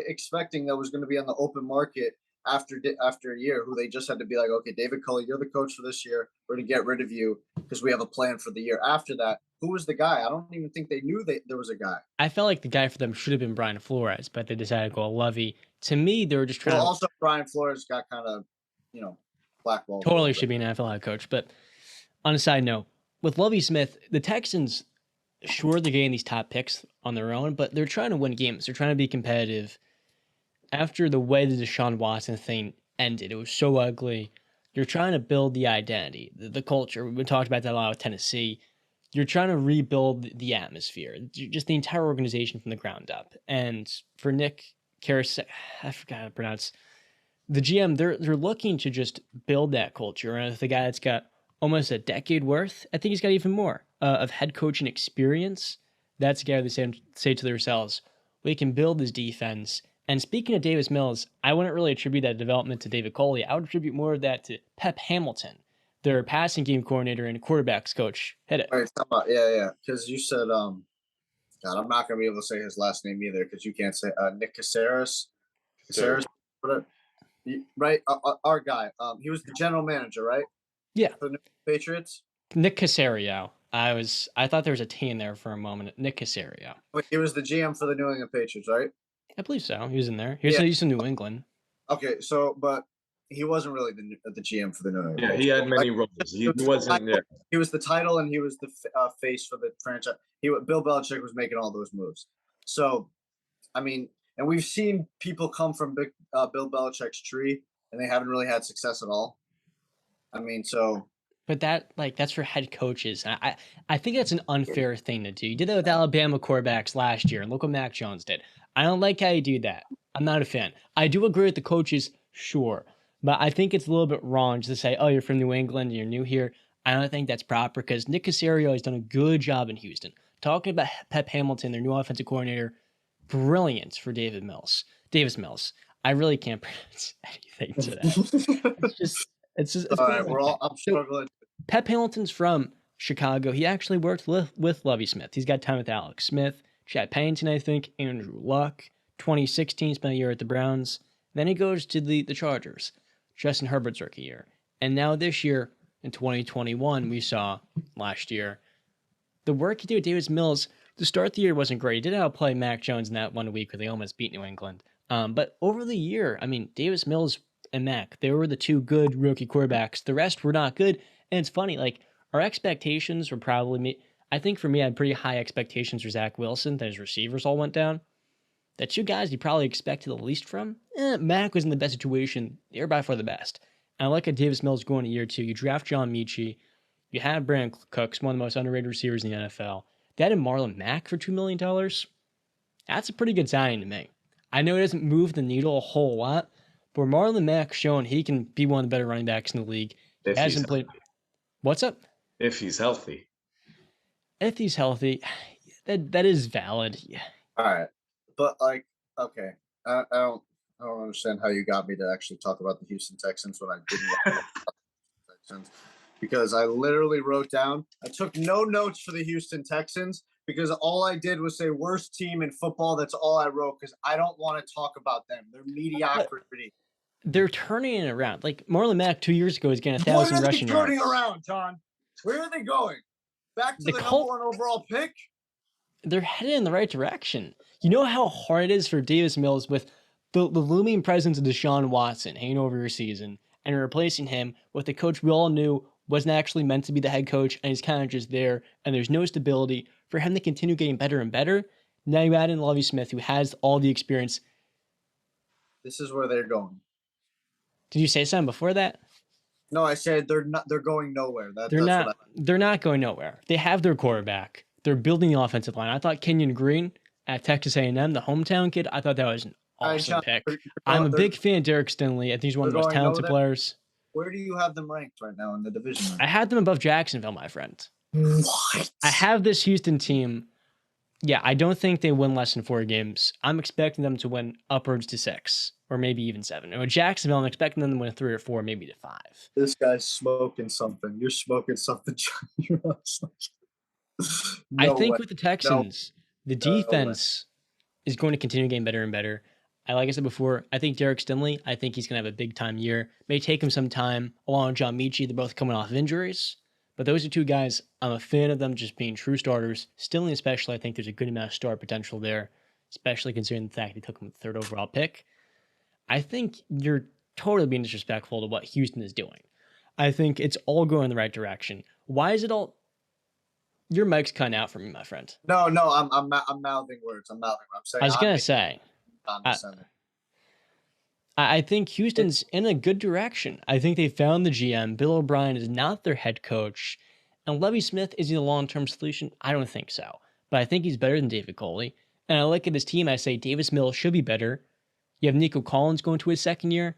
expecting that was going to be on the open market after a year? Who they just had to be like, okay, David Culley, you're the coach for this year. We're going to get rid of you because we have a plan for the year after that. Who was the guy? I don't even think they knew there was a guy. I felt like the guy for them should have been Brian Flores, but they decided to go Lovie. To me, they were just trying. Well, also Brian Flores got kind of, blackballed. Totally should be an NFL head coach. But on a side note, with Lovie Smith, the Texans, sure, they're getting these top picks on their own, but they're trying to win games. They're trying to be competitive. After the way the Deshaun Watson thing ended, it was so ugly. You're trying to build the identity, the culture. We've been talking about that a lot with Tennessee. You're trying to rebuild the atmosphere, just the entire organization from the ground up. And for Nick Carousel, I forgot how to pronounce the GM. They're looking to just build that culture. And the guy that's got almost a decade worth, I think he's got even more of head coaching experience. That's the guy they say to themselves, we can build this defense. And speaking of Davis Mills, I wouldn't really attribute that development to David Culley. I would attribute more of that to Pep Hamilton, their passing game coordinator and quarterbacks coach. Hit it. Right, yeah. Because you said, God, I'm not going to be able to say his last name either because you can't say Nick Caceres. Right? Our guy. He was the general manager, right? Yeah. For the Patriots. Nick Caserio. I thought there was a T in there for a moment. Nick Caserio. But he was the GM for the New England Patriots, right? I believe so. He was in there. He was in New England. Okay, so but he wasn't really the GM for the New England. Yeah, he had many roles. He wasn't. Yeah. He was the title, and he was the face for the franchise. Bill Belichick was making all those moves. So, I mean, and we've seen people come from Bill Belichick's tree, and they haven't really had success at all. I mean, so. But that's for head coaches. I think that's an unfair thing to do. You did that with Alabama quarterbacks last year, and look what Mac Jones did. I don't like how you do that. I'm not a fan. I do agree with the coaches, sure. But I think it's a little bit wrong just to say, oh, you're from New England, you're new here. I don't think that's proper because Nick Caserio has done a good job in Houston. Talking about Pep Hamilton, their new offensive coordinator, brilliant for Davis Mills. I really can't pronounce anything to that. It's all right, I'm struggling. Pep Hamilton's from Chicago. He actually worked with Lovie Smith. He's got time with Alex Smith, Chad Pennington, I think, Andrew Luck. 2016, spent a year at the Browns. Then he goes to the Chargers. Justin Herbert's rookie year. And now this year, in 2021, we saw last year, the work he did with Davis Mills, to start the year wasn't great. He did outplay Mac Jones in that 1 week where they almost beat New England. But over the year, I mean, Davis Mills and Mac, they were the two good rookie quarterbacks. The rest were not good. And it's funny, like, our expectations were probably, I think for me, I had pretty high expectations for Zach Wilson, that his receivers all went down. The two guys you probably expected the least from, Mac was in the best situation. They were by far the best. And I like how Davis Mills going to year two. You draft John Mechie. You had Brandon Cooks, one of the most underrated receivers in the NFL. They added Marlon Mack for $2 million. That's a pretty good signing to me. I know it doesn't move the needle a whole lot, but Marlon Mack's shown he can be one of the better running backs in the league. He hasn't played. What's up? If he's healthy. If he's healthy, that is valid. Yeah. All right, but like, okay, I don't understand how you got me to actually talk about the Houston Texans when I didn't want to talk about the Texans, because I literally wrote down. I took no notes for the Houston Texans because all I did was say worst team in football. That's all I wrote because I don't want to talk about them. They're mediocrity. They're turning it around. Like Marlon Mack 2 years ago was getting 1,000 rushing yards. What are they turning around, John? Where are they going? Back to the number one overall pick? They're headed in the right direction. You know how hard it is for Davis Mills with the looming presence of Deshaun Watson hanging over your season and replacing him with a coach we all knew wasn't actually meant to be the head coach and he's kind of just there and there's no stability for him to continue getting better and better. Now you add in Lovie Smith, who has all the experience. This is where they're going. Did you say something before that? No, I said they're not. They're going nowhere. They're not going nowhere. They have their quarterback. They're building the offensive line. I thought Kenyon Green at Texas A&M, the hometown kid, I thought that was an awesome pick. I'm a big fan of Derek Stingley. I think he's one of the most talented players. Where do you have them ranked right now in the division? I had them above Jacksonville, my friend. What? I have this Houston team. Yeah, I don't think they win less than 4 games. I'm expecting them to win upwards to 6 or maybe even 7. And with Jacksonville, I'm expecting them to win 3 or 4, maybe to 5. This guy's smoking something. You're smoking something. I think with the Texans, the defense is going to continue getting better and better. Like I said before, I think Derek Stingley, I think he's going to have a big-time year. May take him some time, along with John Mechie. They're both coming off of injuries. But those are 2 guys, I'm a fan of them just being true starters. Stingley especially, I think there's a good amount of star potential there, especially considering the fact they took him with the 3rd overall pick. I think you're totally being disrespectful to what Houston is doing. I think it's all going in the right direction. Why is it all... Your mic's cutting out for me, my friend. No, I'm mouthing words. I'm saying. I was going to say... I think Houston's in a good direction. I think they found the GM. Bill O'Brien is not their head coach. And Lovie Smith, is he a long-term solution? I don't think so. But I think he's better than David Culley. And I look at his team, I say Davis Mills should be better. You have Nico Collins going to his 2nd year.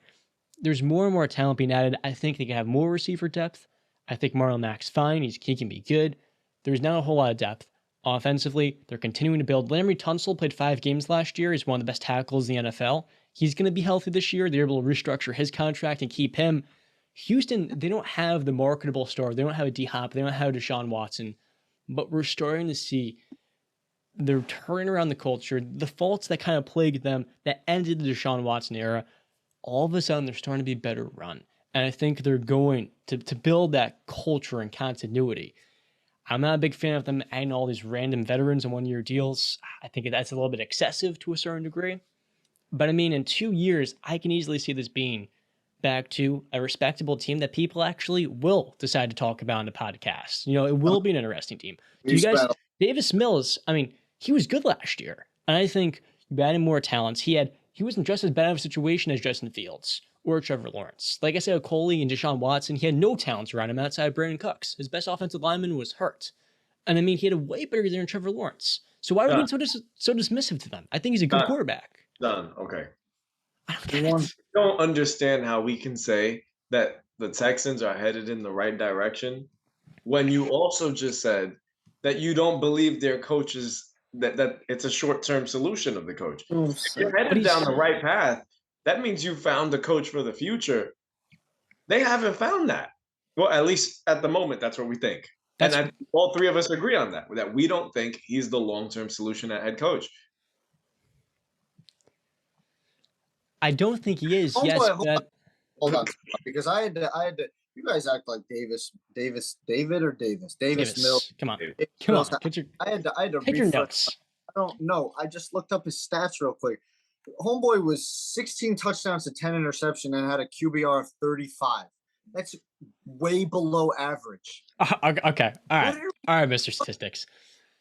There's more and more talent being added. I think they can have more receiver depth. I think Marlon Mack's fine. He can be good. There's not a whole lot of depth. Offensively, they're continuing to build. Larry Tunsil played 5 games last year. He's one of the best tackles in the NFL. He's going to be healthy this year. They're able to restructure his contract and keep him. Houston, they don't have the marketable star. They don't have a D-Hop. They don't have Deshaun Watson. But we're starting to see they're turning around the culture. The faults that kind of plagued them, that ended the Deshaun Watson era, all of a sudden they're starting to be better run. And I think they're going to build that culture and continuity. I'm not a big fan of them adding all these random veterans on 1-year deals. I think that's a little bit excessive to a certain degree. But I mean, in 2 years, I can easily see this being back to a respectable team that people actually will decide to talk about in the podcast. You know, it will be an interesting team. Do you guys, Davis Mills, I mean, he was good last year. And I think you added more talents. He wasn't just as bad of a situation as Justin Fields or Trevor Lawrence. Like I said, Coley and Deshaun Watson, he had no talents around him outside of Brandon Cooks. His best offensive lineman was hurt. And I mean, he had a way better year than Trevor Lawrence. So why are we being so dismissive to them? I think he's a good quarterback. Done. Okay. I don't understand how we can say that the Texans are headed in the right direction when you also just said that you don't believe their coaches, that it's a short-term solution of the coach. If you're headed down the right path, that means you found the coach for the future. They haven't found that. Well, at least at the moment, that's what we think. And all 3 of us agree on that we don't think he's the long-term solution at head coach. I don't think he is. Hold on, because I had to. You guys act like Davis Mills. Come on. I had to take your notes. I don't know. I just looked up his stats real quick. Homeboy was 16 touchdowns to 10 interception and had a QBR of 35. That's way below average. Okay. All right, Mr. Statistics.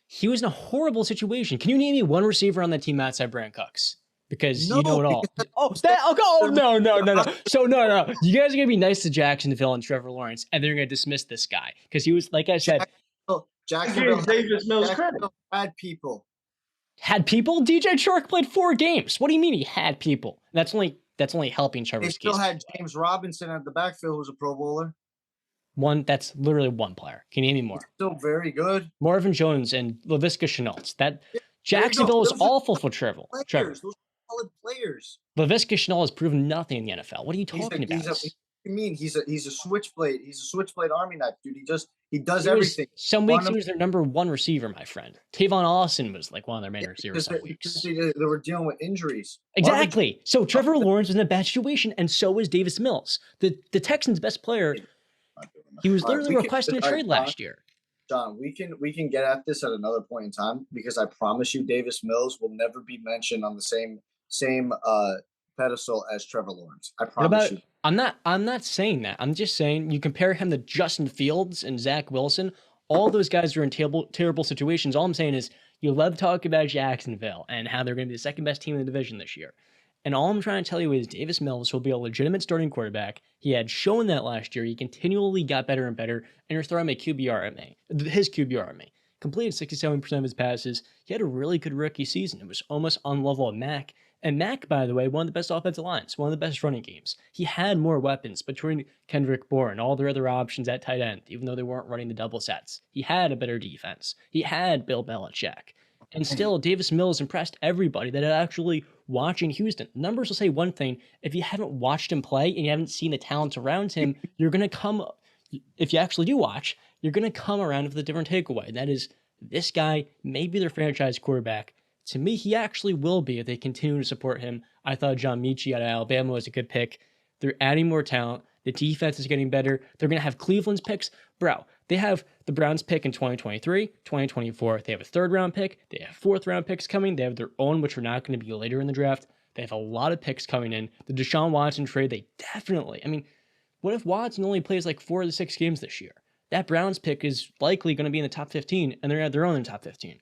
He was in a horrible situation. Can you name me one receiver on that team outside Brandon Cooks? because No, you know it all. because No. So no. You guys are gonna be nice to Jacksonville and Trevor Lawrence, and they're gonna dismiss this guy because he was, like I said, Jacksonville I gave Davis Mills credit. had people. had people. DJ Chark played 4 games. What do you mean he had people? That's only helping They Trevor's still case. had James Robinson at the backfield, who's a Pro Bowler. That's literally one player. Can you name me more? He's still very good. Marvin Jones and Laviska Shenault. That Jacksonville is Those are awful for Trevor. Players. Those are solid players. Laviska Shenault has proven nothing in the NFL. What are you talking about? He's a switchblade. He's a switchblade army knife, dude. He does everything. Some weeks he was their number 1 receiver, my friend. Tavon Austin was like one of their main receivers some weeks. They were dealing with injuries. Exactly. So Trevor Lawrence was in a bad situation, and so was Davis Mills. The Texans' best player. He was literally requesting a trade last year. John, we can get at this at another point in time, because I promise you, Davis Mills will never be mentioned on the same pedestal as Trevor Lawrence. I promise you. I'm not saying that. I'm just saying you compare him to Justin Fields and Zach Wilson. All those guys are in terrible situations. All I'm saying is you love to talk about Jacksonville and how they're going to be the second best team in the division this year. And all I'm trying to tell you is Davis Mills will be a legitimate starting quarterback. He had shown that last year. He continually got better and better. And you're throwing his QBR at me. Completed 67% of his passes. He had a really good rookie season. It was almost on level of Mac. And Mac, by the way, one of the best offensive lines, one of the best running games. He had more weapons between Kendrick Bourne and all their other options at tight end, even though they weren't running the double sets. He had a better defense. He had Bill Belichick. And still, Davis Mills impressed everybody that actually watching Houston. Numbers will say one thing. If you haven't watched him play and you haven't seen the talents around him, you're going to come, if you actually do watch, you're going to come around with a different takeaway. That is, this guy may be their franchise quarterback. To me, he actually will be if they continue to support him. I thought John Mechie out of Alabama was a good pick. They're adding more talent. The defense is getting better. They're going to have Cleveland's picks. Bro, they have the Browns pick in 2023, 2024. They have a 3rd round pick. They have 4th round picks coming. They have their own, which are not going to be later in the draft. They have a lot of picks coming in. The Deshaun Watson trade, they definitely, what if Watson only plays like 4 of the 6 games this year? That Browns pick is likely going to be in the top 15, and they're at their own in the top 15.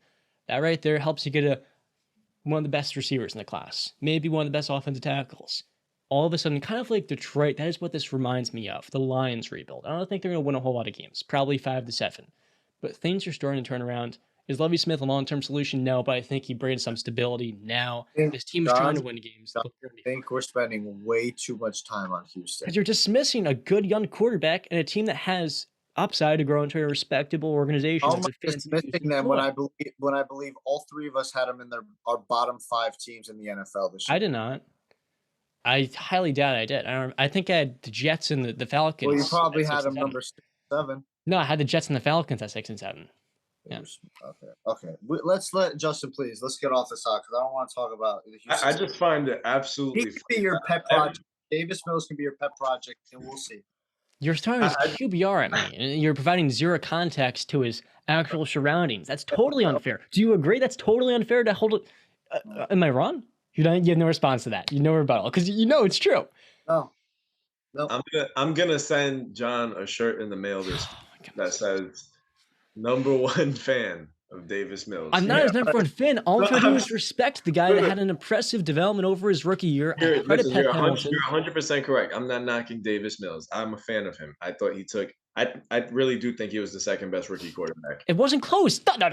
That right there helps you get one of the best receivers in the class, maybe one of the best offensive tackles. All of a sudden, kind of like Detroit, that is what this reminds me of, the Lions rebuild. I don't think they're going to win a whole lot of games, probably 5-7. But things are starting to turn around. Is Lovie Smith a long-term solution? No, but I think he brings some stability now. This team is trying to win games. I think we're spending way too much time on Houston. Because you're dismissing a good young quarterback and a team that has upside to grow into a respectable organization. How am I dismissing them when I believe all 3 of us had them in our bottom 5 teams in the NFL this year? I did not. I highly doubt I did. I think I had the Jets and the Falcons. Well, you probably had them number 6, 7. No, I had the Jets and the Falcons at 6 and 7. Yeah. Okay. Let's let Justin, please. Let's get off this out because I don't want to talk about the Houston. I just find it absolutely. He can be your pet project. Davis Mills can be your pet project, and we'll see. You're throwing his QBR at me, and you're providing zero context to his actual surroundings. That's totally unfair. Do you agree that's totally unfair to hold it? Am I wrong? You have no response to that. You know rebuttal because you know it's true. No. I'm gonna send John a shirt in the mail that says #1 fan of Davis Mills. I'm not his #1 fan. All I'm trying to do is respect the guy that had an impressive development over his rookie year. You're 100% correct. I'm not knocking Davis Mills. I'm a fan of him. I thought he took. I really do think he was the 2nd best rookie quarterback. It wasn't close. No.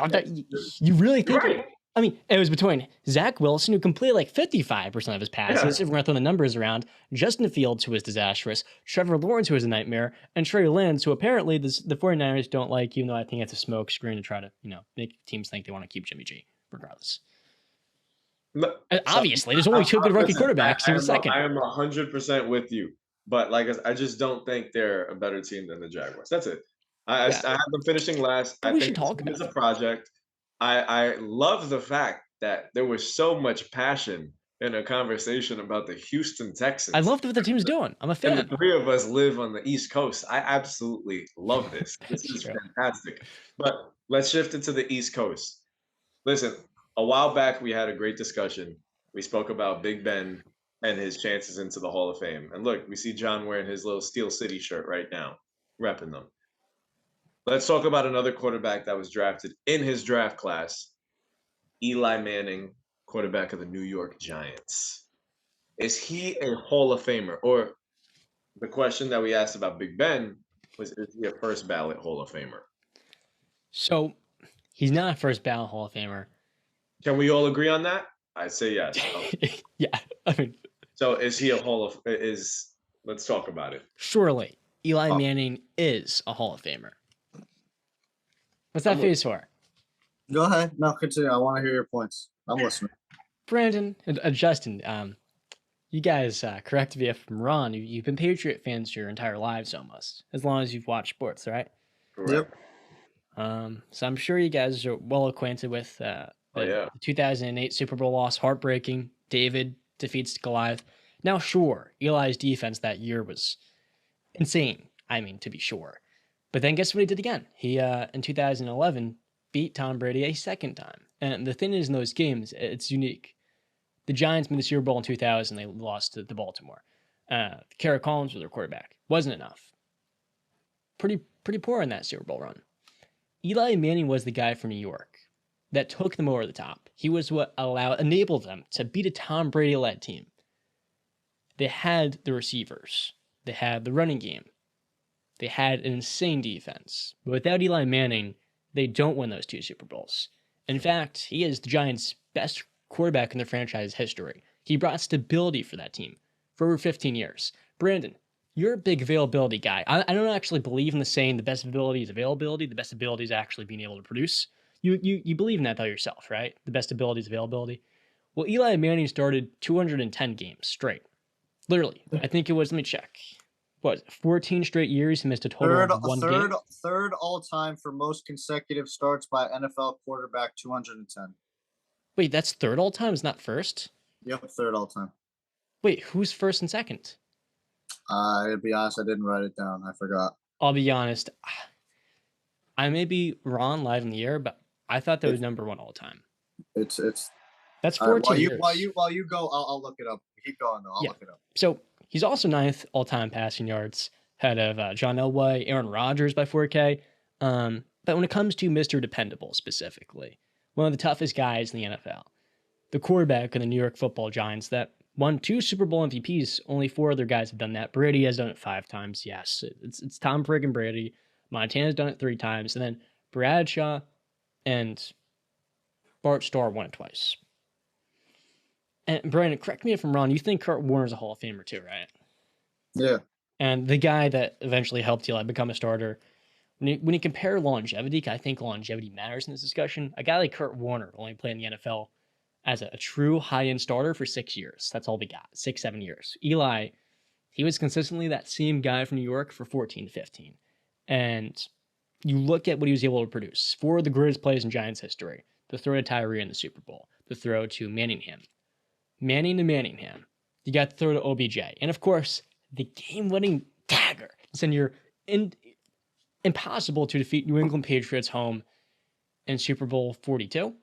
You really think? Right. It was between Zach Wilson, who completed like 55% of his passes, if we're going to throw the numbers around, Justin Fields, who was disastrous, Trevor Lawrence, who was a nightmare, and Trey Lance, who apparently the 49ers don't like, even though I think it's a smoke screen to try to, make teams think they want to keep Jimmy G, regardless. Obviously, there's only 2 good rookie quarterbacks in the second. I am 100% with you, but I just don't think they're a better team than the Jaguars. That's it. I have them finishing last. I think it's a project. I love the fact that there was so much passion in a conversation about the Houston Texans. I love what the team's doing. I'm a fan. And the 3 of us live on the East Coast. I absolutely love this. This is fantastic. But let's shift it to the East Coast. Listen, a while back we had a great discussion. We spoke about Big Ben and his chances into the Hall of Fame. And look, we see John wearing his little Steel City shirt right now, repping them. Let's talk about another quarterback that was drafted in his draft class, Eli Manning quarterback of the New York Giants. Is he a Hall of Famer? Or the question that we asked about Big Ben was, is he a first ballot Hall of Famer? So he's not a first ballot Hall of Famer. Can we all agree on that? I'd say yes. Yeah, I mean, So is he a Hall of let's talk about it. surely Eli Manning is a Hall of Famer. What's that face for? Go ahead. No, continue. I want to hear your points. I'm listening. Brandon and Justin, you guys correct me if I'm wrong. You've been Patriot fans your entire lives almost, as long as you've watched sports, right? Correct. Yep. So I'm sure you guys are well acquainted with the 2008 Super Bowl loss, heartbreaking. David defeats Goliath. Now, sure, Eli's defense that year was insane. I mean, to be sure. But then guess what he did again? He, in 2011, beat Tom Brady a second time. And the thing is, in those games, it's unique. The Giants made the Super Bowl in 2000. They lost to Baltimore. Kerry Collins was their quarterback. Wasn't enough. Pretty poor in that Super Bowl run. Eli Manning was the guy from New York that took them over the top. He was what enabled them to beat a Tom Brady-led team. They had the receivers. They had the running game. They had an insane defense. But without Eli Manning, they don't win those 2 Super Bowls. In fact, he is the Giants' best quarterback in their franchise history. He brought stability for that team for over 15 years. Brandon, you're a big availability guy. I don't actually believe in the saying the best ability is availability. The best ability is actually being able to produce. You believe in that though yourself, right? The best ability is availability. Well, Eli Manning started 210 games straight. Literally. I think it was, let me check. What, 14 straight years he missed a total of one game? Third all-time for most consecutive starts by NFL quarterback, 210. Wait, that's third all-time? It's not first? Yep, third all-time. Wait, who's first and second? To be honest, I didn't write it down. I forgot. I'll be honest. I may be wrong live in the air, but I thought that was number 1 all time. It's that's 14 years. While you go, I'll look it up. Keep going though. I'll look it up. So he's also 9th all time passing yards, ahead of John Elway, Aaron Rodgers by 4K. But when it comes to Mr. Dependable specifically, one of the toughest guys in the NFL, the quarterback of the New York Football Giants that won 2 Super Bowl MVPs. Only 4 other guys have done that. Brady has done it 5 times. Yes, it's Tom friggin' Brady. Montana's done it 3 times, and then Bradshaw and Bart Starr won it twice. And Brandon, correct me if I'm wrong. You think Kurt Warner's a Hall of Famer too, right? Yeah. And the guy that eventually helped Eli become a starter. When you compare longevity, I think longevity matters in this discussion. A guy like Kurt Warner only played in the NFL as a true high-end starter for 6 years. That's all we got, 6-7 years. Eli, he was consistently that same guy from New York for 14 to 15. And you look at what he was able to produce. 4 of the greatest plays in Giants history. The throw to Tyree in the Super Bowl. The throw to Manningham. Manning to Manningham. You got the throw to OBJ. And of course, the game-winning dagger. Send your impossible to defeat New England Patriots home in Super Bowl 42.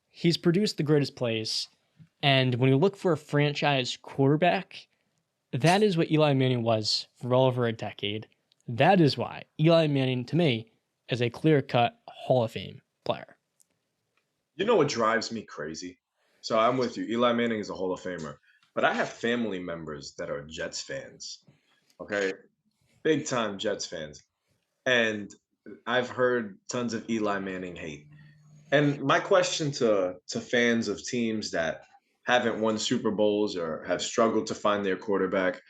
He's produced the greatest plays. And when you look for a franchise quarterback, that is what Eli Manning was for well over a decade. That is why Eli Manning, to me, is a clear-cut Hall of Fame player. You know what drives me crazy? So I'm with you. Eli Manning is a Hall of Famer. But I have family members that are Jets fans. Okay? Big-time Jets fans. And I've heard tons of Eli Manning hate. And my question to fans of teams that haven't won Super Bowls or have struggled to find their quarterback,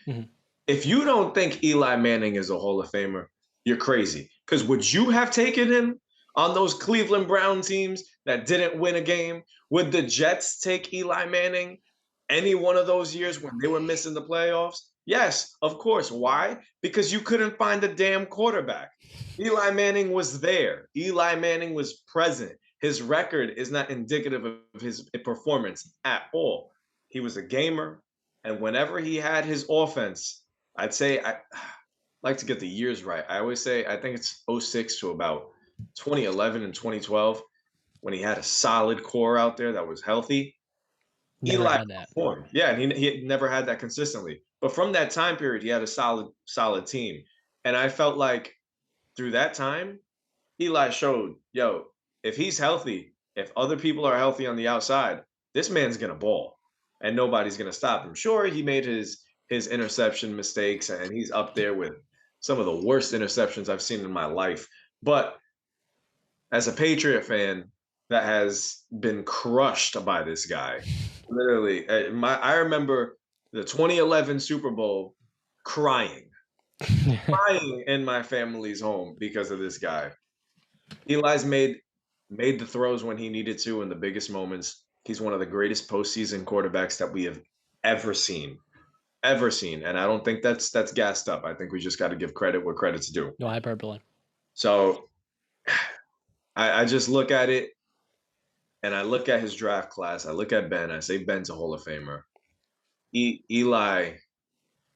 if you don't think Eli Manning is a Hall of Famer, you're crazy. Because would you have taken him on those Cleveland Brown teams that didn't win a game? Would the Jets take Eli Manning any one of those years when they were missing the playoffs? Yes, of course. Why? Because you couldn't find a damn quarterback. Eli Manning was there. Eli Manning was present. His record is not indicative of his performance at all. He was a gamer, and whenever he had his offense, I'd say I like to get the years right. I always say I think it's 06 to about 2011 and 2012 when he had a solid core out there that was healthy. Never Eli had that. performed. Yeah, and he never had that consistently. But from that time period, he had a solid team. And I felt like through that time, Eli showed, if he's healthy, if other people are healthy on the outside, this man's gonna ball, and nobody's gonna stop him. Sure, he made his interception mistakes, and he's up there with some of the worst interceptions I've seen in my life. But as a Patriot fan that has been crushed by this guy, literally, I remember the 2011 Super Bowl crying in my family's home because of this guy. Eli's made the throws when he needed to in the biggest moments. He's one of the greatest postseason quarterbacks that we have ever seen. And I don't think that's gassed up. I think we just got to give credit where credit's due. No hyperbole. So I just look at it, and I look at his draft class. I look at Ben. I say Ben's a Hall of Famer. Eli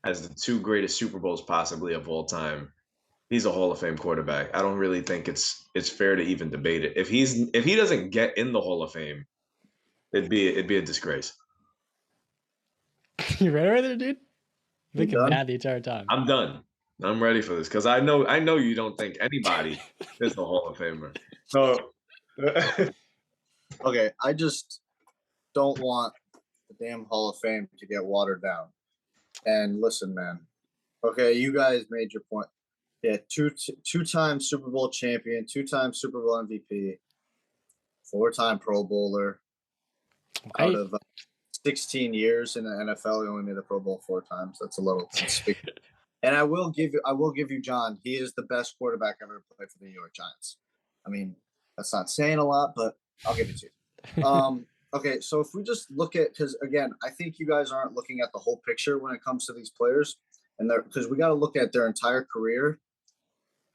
has the 2 greatest Super Bowls possibly of all time. He's a Hall of Fame quarterback. I don't really think it's fair to even debate it. If he doesn't get in the Hall of Fame, it'd be a disgrace. You ready there, dude? Thinking bad the entire time. I'm done. I'm ready for this because I know you don't think anybody is the Hall of Famer. So okay, I just don't want the damn Hall of Fame to get watered down. And listen, man. Okay, you guys made your point. Yeah, two-time Super Bowl champion, 2-time Super Bowl MVP, 4-time Pro Bowler. Out of 16 years in the NFL, he only made the Pro Bowl 4 times. That's a little conspicuous. And I will give you John. He is the best quarterback ever played for the New York Giants. I mean, that's not saying a lot, but I'll give it to you. Okay, so if we just look at, because again, I think you guys aren't looking at the whole picture when it comes to these players, and because we got to look at their entire career.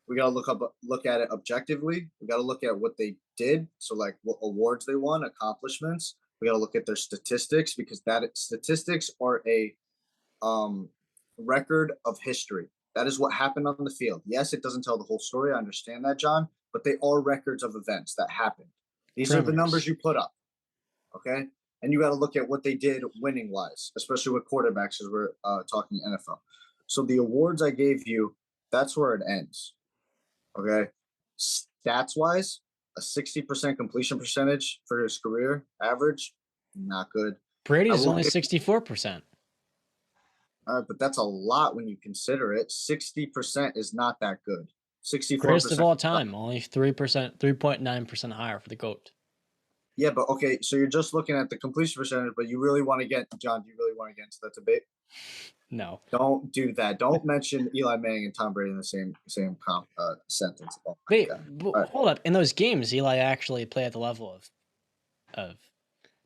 We got to look at it objectively. We got to look at what they did. So like what awards they won, accomplishments. We got to look at their statistics because statistics are a record of history. That is what happened on the field. Yes, it doesn't tell the whole story. I understand that, John, but they are records of events that happened. These are the numbers you put up. Okay. And you got to look at what they did winning wise, especially with quarterbacks as we're talking NFL. So the awards I gave you, that's where it ends. Okay. Stats wise, a 60% completion percentage for his career average, not good. Brady's only 64%. All right, but that's a lot when you consider it. 60% is not that good. 64%. Greatest of all time, only 3%, 3.9% higher for the GOAT. Yeah, but okay, so you're just looking at the completion percentage, but you really want to get, John, do you really want to get into that debate? No. Don't do that. Don't mention Eli Manning and Tom Brady in the same sentence. Oh, wait, hold up. In those games, Eli actually played at the level of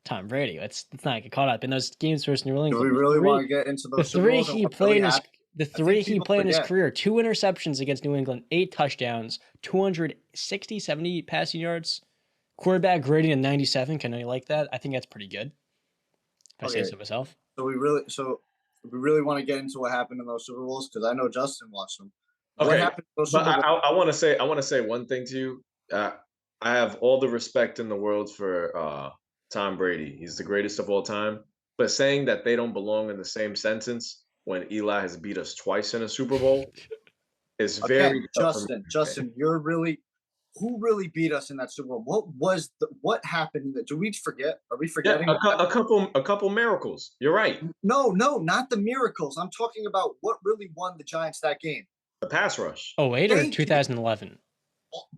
Tom Brady. Let's not get caught up in those games versus New England. Do we really want to get into those? The three he played in his career: 2 interceptions against New England, 8 touchdowns, 70 passing yards. Quarterback rating of 97. Can I like that? I think that's pretty good. If I say so myself. So we really want to get into what happened in those Super Bowls because I know Justin watched them. Okay, what happened in those Super Bowls? I want to say one thing to you. I have all the respect in the world for Tom Brady. He's the greatest of all time. But saying that they don't belong in the same sentence when Eli has beat us twice in a Super Bowl is very Justin, who really beat us in that Super Bowl? What happened? Do we forget? Are we forgetting? Yeah, a couple miracles. You're right. No, not the miracles. I'm talking about what really won the Giants that game. The pass rush. 08 or 2011?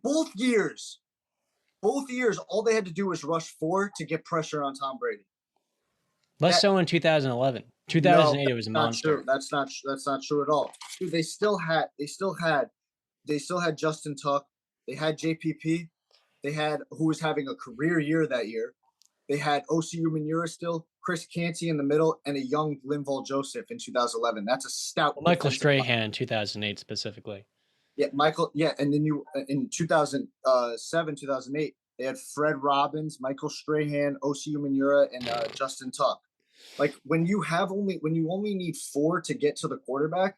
Both years. All they had to do was rush 4 to get pressure on Tom Brady. Less so in 2011. 2008, it was a monster. That's not true at all. Dude, they still had Justin Tuck. They had JPP. They had who was having a career year that year. They had Osi Umenyiora still, Chris Canty in the middle, and a young Linval Joseph in 2011. That's a stout. Michael Strahan in 2008 specifically. Yeah, Michael. Yeah, and then in 2007, 2008, they had Fred Robbins, Michael Strahan, Osi Umenyiora, and Justin Tuck. Like when you only need 4 to get to the quarterback,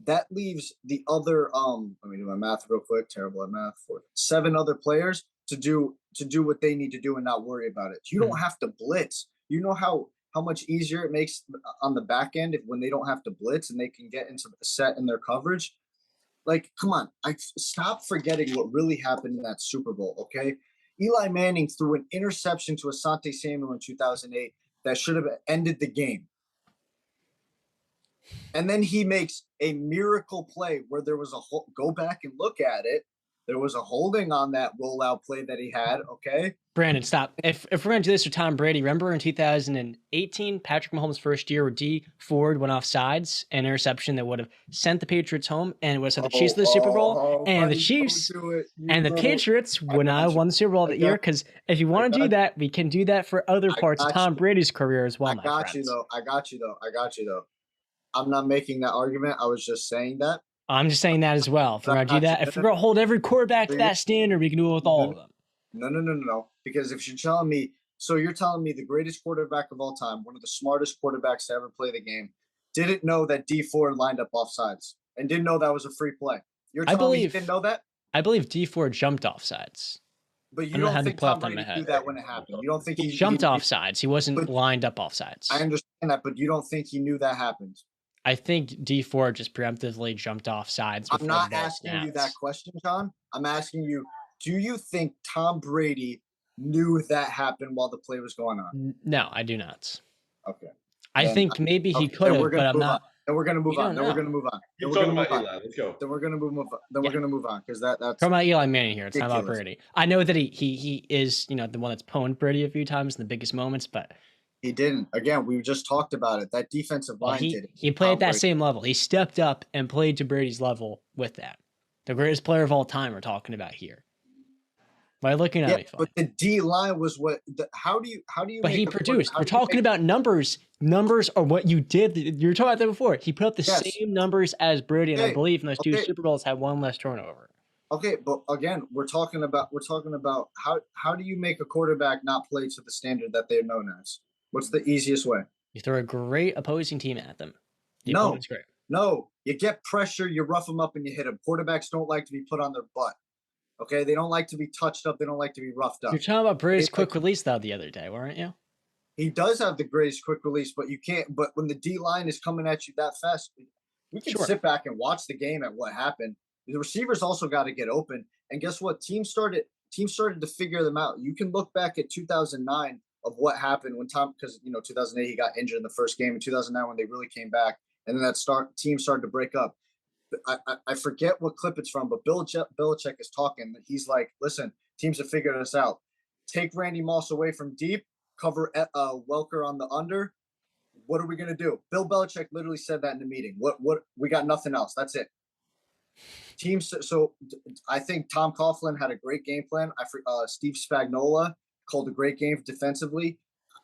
that leaves the other let me do my math real quick. Terrible at math. 7 other players to do what they need to do and not worry about it. You don't have to blitz. You know how much easier it makes on the back end when they don't have to blitz and they can get into the set in their coverage. Like, come on, stop forgetting what really happened in that Super Bowl. Okay, Eli Manning threw an interception to Asante Samuel in 2008 that should have ended the game. And then he makes a miracle play where there was go back and look at it. There was a holding on that rollout play that he had, okay? Brandon, stop. If we're going to do this with Tom Brady, remember in 2018, Patrick Mahomes' first year, where D Ford went off sides, an interception that would have sent the Patriots home and would have sent the Chiefs to the Super Bowl, and the Chiefs and the Patriots would not have won the Super Bowl that year. Because if you want to do that, we can do that for other parts of Tom Brady's career as well. I got you though. I'm not making that argument. I was just saying that. I'm just saying that as well. If we're going to do that, if we're going to hold every quarterback to that standard, we can do it with all of them. No. Because if you're telling me, the greatest quarterback of all time, one of the smartest quarterbacks to ever play the game, didn't know that D Ford lined up offsides and didn't know that was a free play. You're telling me he didn't know that? I believe D Ford jumped offsides. But you don't think Tom Brady knew that when it happened? You don't think he jumped offsides? He wasn't lined up offsides. I understand that, but you don't think he knew that happened? I think D Ford just preemptively jumped off sides. I'm not asking you that question, John. I'm asking you, do you think Tom Brady knew that happened while the play was going on? No, I do not. Okay. I think maybe he could have, but I'm not. Then we're gonna move on. Then we're gonna move on. You're talking about Eli. Let's go. Then we're gonna move. Then we're gonna move on because that's talking about Eli Manning here. It's not about Brady. I know that he is the one that's pwned Brady a few times in the biggest moments, but he didn't. Again, we just talked about it. That defensive line did. He played at that same level. He stepped up and played to Brady's level with that. The greatest player of all time we're talking about here. By looking at me, but the D line was what? How do you? But he produced. We're talking about numbers. Numbers are what you did. You were talking about that before. He put up the same numbers as Brady, and I believe in those two Super Bowls had one less turnover. Okay, but again, we're talking about how do you make a quarterback not play to the standard that they're known as? What's the easiest way? You throw a great opposing team at them. No, you get pressure, you rough them up, and you hit them. Quarterbacks don't like to be put on their butt. Okay, they don't like to be touched up. They don't like to be roughed up. You're talking about Brady's quick release though the other day, weren't you? He does have the greatest quick release, but you can't. But when the D line is coming at you that fast, we can sit back and watch the game at what happened. The receivers also got to get open, and guess what? Teams started to figure them out. You can look back at 2009 of what happened when because 2008 he got injured in the first game. In 2009 when they really came back, and then team started to break up. I forget what clip it's from, but Belichick is talking. He's like, listen, teams have figured this out. Take Randy Moss away from deep, cover Welker on the under. What are we going to do? Bill Belichick literally said that in the meeting. What we got nothing else. That's it. Teams. So I think Tom Coughlin had a great game plan. Steve Spagnuolo called a great game defensively.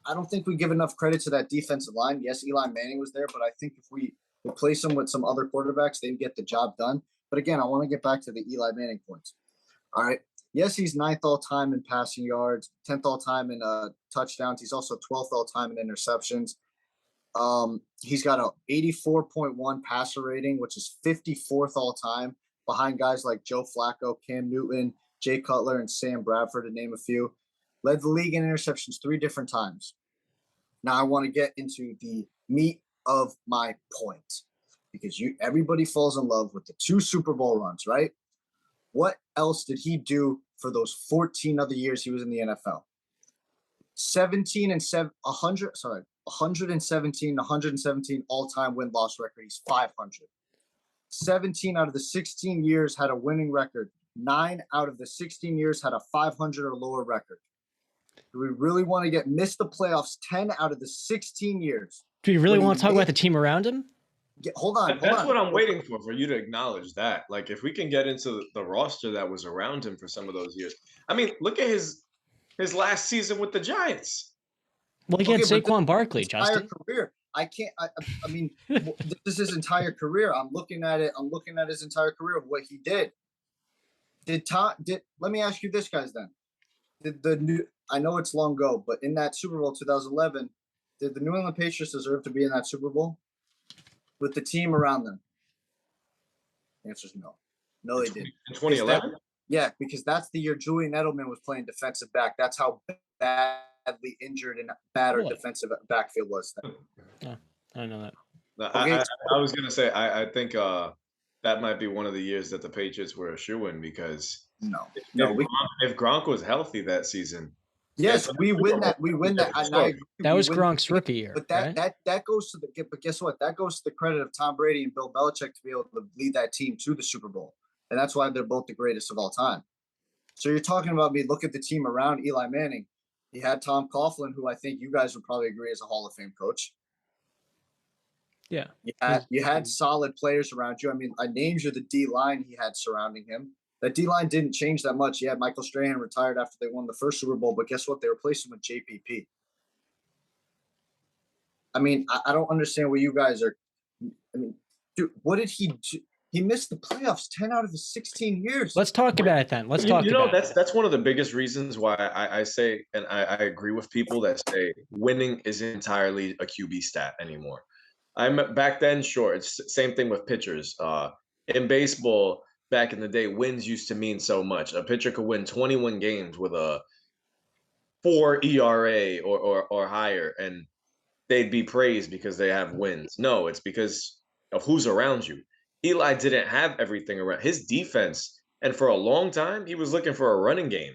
I don't think we give enough credit to that defensive line. Yes, Eli Manning was there, but I think if we replace them with some other quarterbacks, they get the job done. But again, I want to get back to the Eli Manning points. All right. Yes, he's 9th all-time in passing yards, 10th all-time in touchdowns. He's also 12th all-time in interceptions. He's got an 84.1 passer rating, which is 54th all-time, behind guys like Joe Flacco, Cam Newton, Jay Cutler, and Sam Bradford, to name a few. Led the league in interceptions 3 different times. Now I want to get into the meat of my point, because everybody falls in love with the 2 Super Bowl runs, right? What else did he do for those 14 other years he was in the NFL? 117 all-time win-loss record. He's 500. 17 out of the 16 years had a winning record. 9 out of the 16 years had a 500 or lower record. Do we really want to miss the playoffs 10 out of the 16 years? Do you really want to talk about the team around him? Hold on. That's what I'm waiting for you to acknowledge that. Like, if we can get into the roster that was around him for some of those years. I mean, look at his last season with the Giants. Well, he had Saquon Barkley, Justin. Career. I can't. I mean, this is his entire career. I'm looking at it. I'm looking at his entire career of what he did. Let me ask you this, guys. Then, I know it's long ago, but in that Super Bowl 2011, did the New England Patriots deserve to be in that Super Bowl with the team around them? The answer is no. No, they didn't. In 2011? Yeah, because that's the year Julian Edelman was playing defensive back. That's how badly injured and bad our defensive backfield was then. Yeah, I know that. I was going to say, I think that might be one of the years that the Patriots were a shoo-in because No, if, no. if Gronk was healthy that season, Yes, we win that. We win that. And I agree. That we was win Gronk's rookie year, But right? that goes to the. But guess what? That goes to the credit of Tom Brady and Bill Belichick to be able to lead that team to the Super Bowl, and that's why they're both the greatest of all time. So you're talking about me. Look at the team around Eli Manning. He had Tom Coughlin, who I think you guys would probably agree is a Hall of Fame coach. Yeah. You had solid players around you. I mean, I named you the D line he had surrounding him. That D line didn't change that much. He had Michael Strahan retired after they won the first Super Bowl, but guess what? They replaced him with JPP. I mean, I don't understand what you guys are. I mean, dude, what did he do? He missed the playoffs 10 out of his 16 years. Let's talk about it then. Let's talk about it. That's one of the biggest reasons why I say, and I agree with people that say winning isn't entirely a QB stat anymore. I'm back then, sure, it's the same thing with pitchers. In baseball, back in the day, wins used to mean so much. A pitcher could win 21 games with a 4 ERA or higher, and they'd be praised because they have wins. No, it's because of who's around you. Eli didn't have everything around his defense, and for a long time, he was looking for a running game.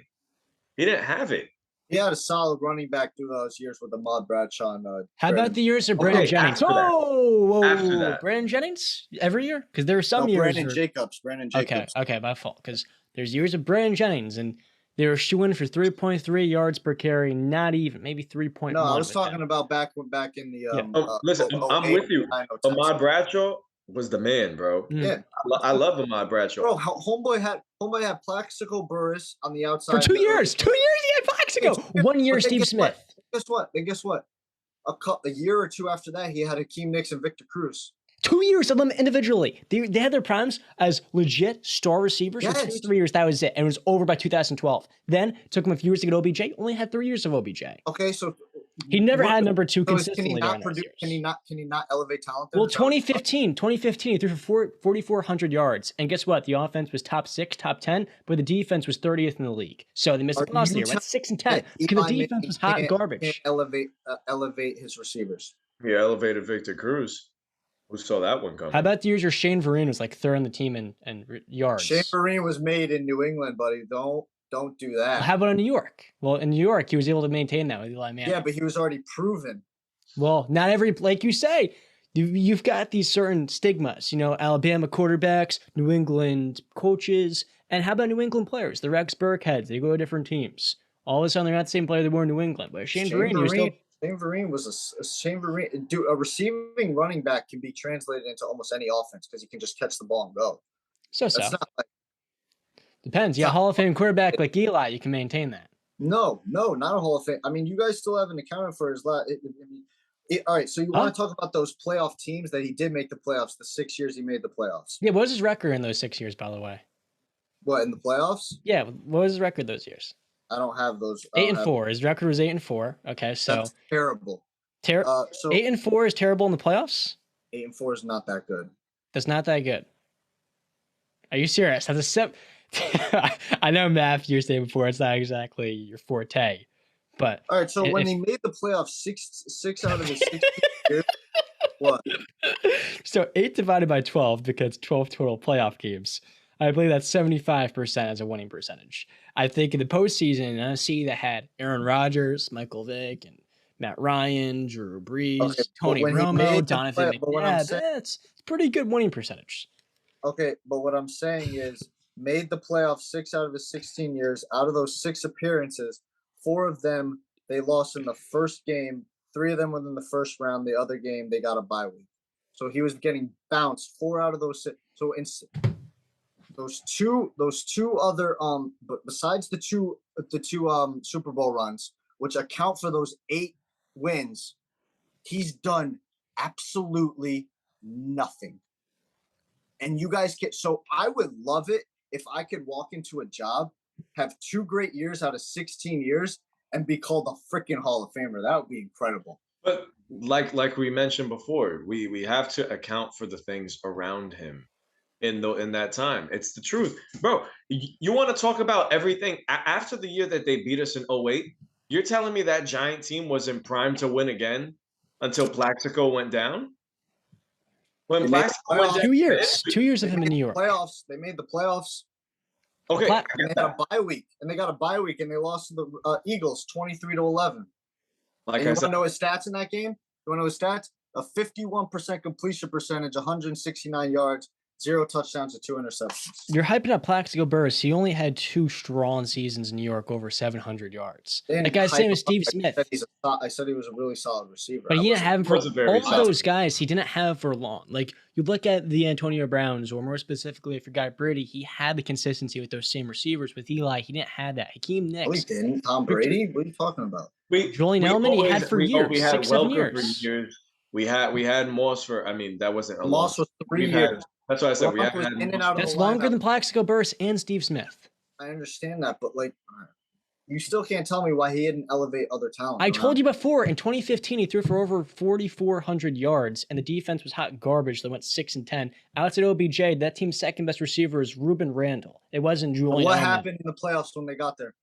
He didn't have it. He had a solid running back through those years with Ahmad Bradshaw. And, How about the years of Brandon Jennings? After that. Brandon Jennings every year? Because there are some years. Brandon Jacobs. Okay, my fault. Because there's years of Brandon Jennings, and they were shooing for 3.3 yards per carry, not even, maybe 3.1. No, I was talking about back in the. Listen, I'm with you. Ahmad Bradshaw was the man, bro. Yeah, I love Ahmad Bradshaw. Bro, homeboy had Plaxico Burress on the outside for 2 years. 2 years he had Plaxico. 1 year Steve Smith. Guess what? A year or two after that, he had Hakeem Nicks and Victor Cruz. 2 years of them individually. They had their primes as legit star receivers for 2 or 3 years. That was it. And it was over by 2012. Then it took him a few years to get OBJ. Only had 3 years of OBJ. Okay, so he never had number two consistently. Can he not elevate talent? Well, 2015, he threw for 4,400 yards. And guess what? The offense was top 6, top 10, but the defense was 30th in the league. So they missed the playoffs here. That's 6 and 10 because the defense was hot garbage. Elevate his receivers. He elevated Victor Cruz. Who saw that one coming? How about the years where Shane Vereen was like third on the team in yards? Shane Vereen was made in New England, buddy. Don't do that. How about in New York? Well, in New York, he was able to maintain that with Eli Manning. Yeah, but he was already proven. Well, not every, like you say, you've got these certain stigmas, Alabama quarterbacks, New England coaches, and how about New England players? The Rex Burkheads, they go to different teams. All of a sudden, they're not the same player they were in New England. But Shane Vereen, Shane Vereen was Shane Vereen. Dude, a receiving running back can be translated into almost any offense because he can just catch the ball and go. That's not like, depends. Yeah, Hall of Fame quarterback like Eli, you can maintain that. No, not a Hall of Fame. I mean, you guys still haven't accounted for his last. All right, so you want to talk about those playoff teams that he did make the playoffs, the 6 years he made the playoffs. Yeah, what was his record in those 6 years, by the way? What, in the playoffs? Yeah, what was his record those years? I don't have those. 8-4. His record was 8-4. Okay, so that's terrible. So 8-4 is terrible in the playoffs? 8-4 is not that good. That's not that good. Are you serious? That's a sip. I know math you're saying before, it's not exactly your forte. But all right, so when he made the playoffs six out of the 16 years, what? So 8 divided by 12 because 12 total playoff games. I believe that's 75% as a winning percentage. I think in the postseason, I see that had Aaron Rodgers, Michael Vick, and Matt Ryan, Drew Brees, Tony Romo, Donovan McNabb. That's pretty good winning percentage. Okay, but what I'm saying is made the playoffs 6 out of his 16 years. Out of those 6 appearances, 4 of them they lost in the first game. 3 of them within the first round. The other game they got a bye week. So he was getting bounced 4 out of those 6. So in those two other but besides the two Super Bowl runs, which account for those 8 wins, he's done absolutely nothing. And you guys so I would love it if I could walk into a job, have 2 great years out of 16 years, and be called a freaking Hall of Famer. That would be incredible. But like we mentioned before, we have to account for the things around him in that time. It's the truth. Bro, you want to talk about everything after the year that they beat us in 2008? You're telling me that Giant team was in prime to win again until Plaxico went down? When They made the Plaxico went playoffs. down, 2 years. 2 years of him in New York. Playoffs. They made the playoffs. Okay, Pla- I And get they had that. a bye week. And they got a bye week, and they lost to the Eagles 23-11. Like And I you said, want to know his stats in that game? You want to know his stats? A 51% completion percentage, 169 yards, 0 touchdowns, and 2 interceptions. You're hyping up Plaxico Burress. He only had 2 strong seasons in New York over 700 yards. They That didn't guy's hype same him as up. Steve I Smith. said he was a really solid receiver. But I he didn't wasn't- have him for wasn't very all of solid. those guys. He didn't have for long. Like you look at the Antonio Browns, or more specifically for Guy Brady, he had the consistency with those same receivers. With Eli, he didn't have that. Hakeem No, he Nicks, didn't. Tom Brady? What are you talking about? Julian Edelman, he had for years, We had 6-7 Welker for years. years. We had Moss for. I mean, that wasn't a Moss long. was 3 we had- years. That's why I said we Gronk had was had in and Moss out of for- That's the longer lineup. than Plaxico Burress and Steve Smith. I understand that, but like, you still can't tell me why he didn't elevate other talent. I told you before, in 2015, he threw for over 4,400 yards, and the defense was hot garbage. They went 6-10. Outside OBJ, that team's second best receiver is Ruben Randall. It wasn't Julian What Edelman. happened in the playoffs when they got there?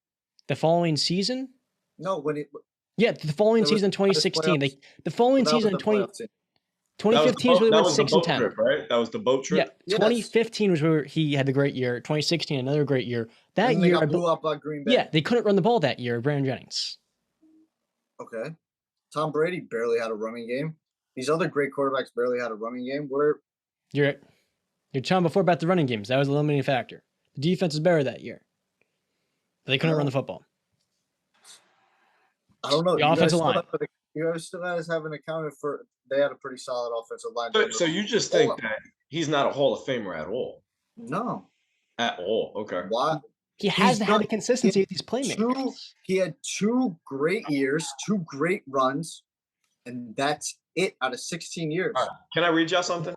The following season? No, when it. Yeah, the following There was season in the hottest 2016. playoffs. The following that was season in the playoff team. 2015 is where they that went was the 6 boat and 10. trip, right? That was the boat Yeah, trip. Yes. 2015 was where he had the great year. 2016, another great year. That And they year, got blew up by Green Bay. yeah, they couldn't run the ball that year. Brandon Jennings. Okay. Tom Brady barely had a running game. These other great quarterbacks barely had a running game. You're talking before about the running games. That was the limiting factor. The defense was better that year. But they couldn't run the football. I don't know. The offensive line. You guys still guys haven't accounted for. They had a pretty solid offensive line. So you just think that he's not a Hall of Famer at all? No. At all? Okay. Why? He has to have done- the consistency with these playmakers. He had 2 great years, 2 great runs, and that's it out of 16 years. All right. Can I read y'all something?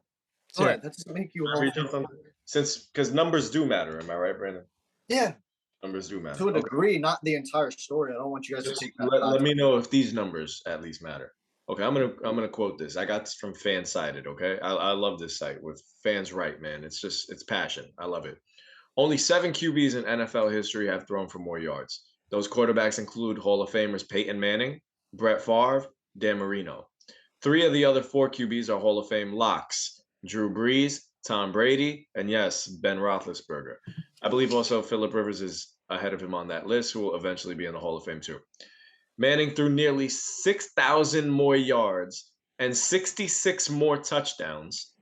All right, that doesn't make you a Can I Hall read of y'all Fame. something? Because numbers do matter. Am I right, Brandon? Yeah, Numbers do matter. to a Okay. degree, not the entire story. I don't want you guys to take that. Let me know if these numbers at least matter. Okay, I'm gonna quote this. I got this from Fansided. Okay, I love this site with fans right, man. It's passion. I love it. Only 7 QBs in NFL history have thrown for more yards. Those quarterbacks include Hall of Famers Peyton Manning, Brett Favre, Dan Marino. 3 of the other 4 QBs are Hall of Fame locks: Drew Brees, Tom Brady, and yes, Ben Roethlisberger. I believe also Phillip Rivers is ahead of him on that list, who will eventually be in the Hall of Fame too. Manning threw nearly 6,000 more yards and 66 more touchdowns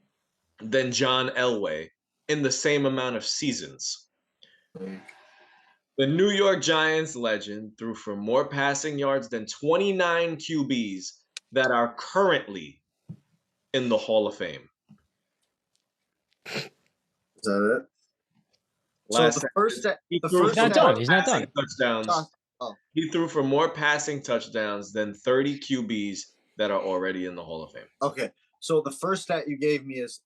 than John Elway in the same amount of seasons. The New York Giants legend threw for more passing yards than 29 QBs that are currently in the Hall of Fame. Is that it? Last So the first stat, he the threw first for He's not more done. He's not passing done. touchdowns. Oh. He threw for more passing touchdowns than 30 QBs that are already in the Hall of Fame. Okay, so the first stat you gave me is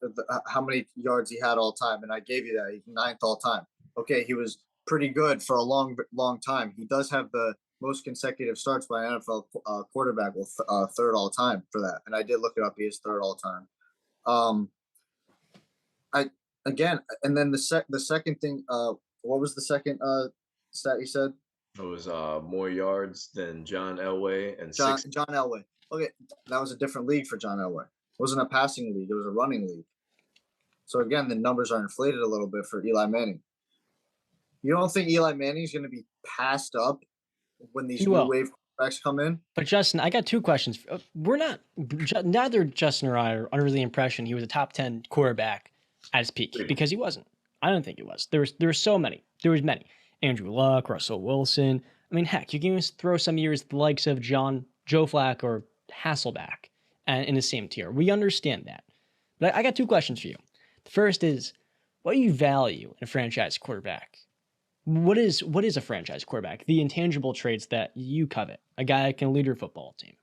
how many yards he had all time, and I gave you that. He's 9th all time. Okay, he was pretty good for a long time. He does have the most consecutive starts by an NFL quarterback, with 3rd all time for that. And I did look it up. He is 3rd all time. And then the second thing. What was the second stat you said? It was more yards than John Elway and John 6. Elway. Okay, that was a different league for John Elway. It wasn't a passing league. It was a running league. So again, the numbers are inflated a little bit for Eli Manning. You don't think Eli Manning's going to be passed up when these new wave quarterbacks come in? But Justin, I got 2 questions. Neither Justin or I are under the impression he was a top 10 quarterback at his peak, because he wasn't. I don't think he was. There was so many. There was many. Andrew Luck, Russell Wilson. I mean, heck, you can even throw some years the likes of Joe Flacco or Hasselbeck in the same tier. We understand that. But I got 2 questions for you. The first is, what do you value in a franchise quarterback? What is a franchise quarterback? The intangible traits that you covet. A guy that can lead your football team.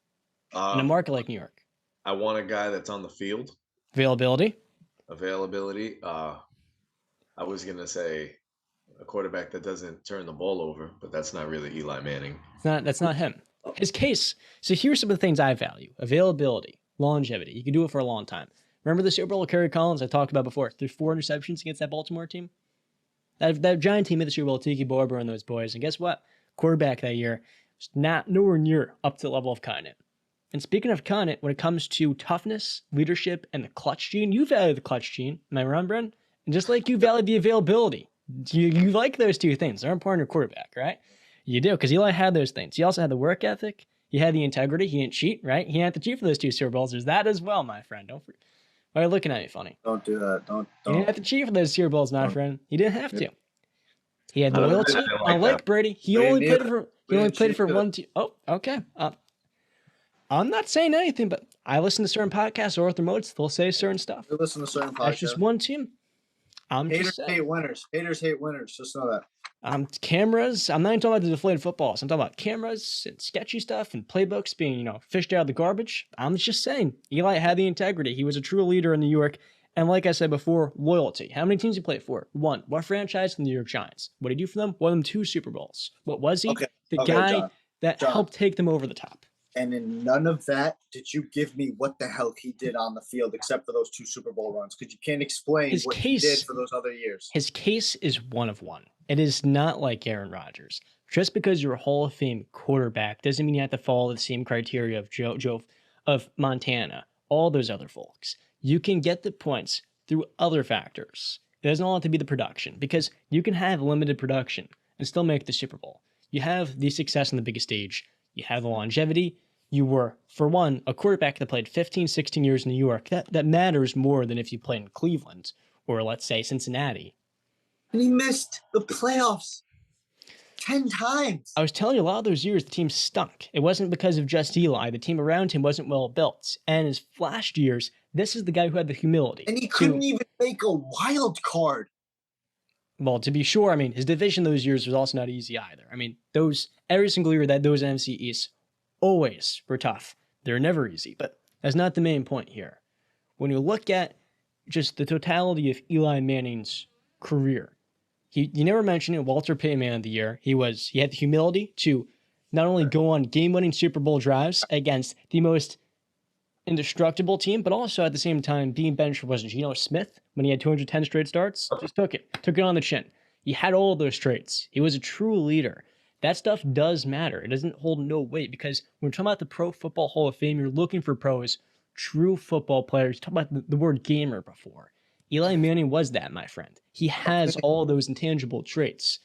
In a market like New York. I want a guy that's on the field. Availability. I was going to say a quarterback that doesn't turn the ball over, but that's not really Eli Manning. That's not him. His case. So here's some of the things I value: availability, longevity. You can do it for a long time. Remember the Super Bowl of Kerry Collins I talked about before? Threw 4 interceptions against that Baltimore team. That Giant team made the Super Bowl, Tiki Barber and those boys. And guess what? Quarterback that year was nowhere near up to the level of Kanye. And speaking of Con, when it comes to toughness, leadership, and the clutch gene, you value the clutch gene. Am I wrong, Bren? And just like you value the availability, you like those two things. They're important to a quarterback, right? You do, because Eli had those things. He also had the work ethic. He had the integrity. He didn't cheat, right? He didn't have to cheat for those 2 Super Bowls. There's that as well, my friend. Don't forget. Why are you looking at me funny? Don't do that. Don't. He didn't have to cheat for those Super Bowls, my friend. He didn't have to. He had the I loyalty. like Unlike that. Brady, he We only didn't played either. for We didn't cheat either. 1 team. Oh, okay. I'm not saying anything, but I listen to certain podcasts or remotes. They'll say certain stuff. We listen to certain That's just podcasts. 1 team. I'm Haters just saying. hate winners. Haters hate winners. Just know that. Cameras. I'm not even talking about the deflated footballs. I'm talking about cameras and sketchy stuff and playbooks being, fished out of the garbage. I'm just saying. Eli had the integrity. He was a true leader in New York. And like I said before, loyalty. How many teams he played for? 1. What franchise? The New York Giants. What did he do for them? Won them 2 Super Bowls. What was he? Okay. The Okay, guy John. that John. helped take them over the top. And in none of that did you give me what the hell he did on the field, except for those 2 Super Bowl runs, because you can't explain His what case- he did for those other years. His case is one of one. It is not like Aaron Rodgers. Just because you're a Hall of Fame quarterback doesn't mean you have to follow the same criteria of Joe of Montana, all those other folks. You can get the points through other factors. It doesn't all have to be the production, because you can have limited production and still make the Super Bowl. You have the success on the biggest stage. You have the longevity. You were, for one, a quarterback that played 15, 16 years in New York. That matters more than if you played in Cleveland or, let's say, Cincinnati. And he missed the playoffs 10 times. I was telling you, a lot of those years, the team stunk. It wasn't because of just Eli. The team around him wasn't well built. And his flashed years, this is the guy who had the humility. And he couldn't even make a wild card. Well, to be sure, his division those years was also not easy either. Every single year that those NFC East always were tough. They're never easy, but that's not the main point here. When you look at just the totality of Eli Manning's career, you never mentioned Walter Payton Man of the Year. He had the humility to not only go on game-winning Super Bowl drives against the most indestructible team, but also at the same time being benched for Geno Smith when he had 210 straight starts. Just took it on the chin. He had all of those traits. He was a true leader. That stuff does matter. It doesn't hold no weight, because when we're talking about the Pro Football Hall of Fame, you're looking for pros, true football players. Talk about the word gamer before. Eli Manning was that, my friend. He has all those intangible traits.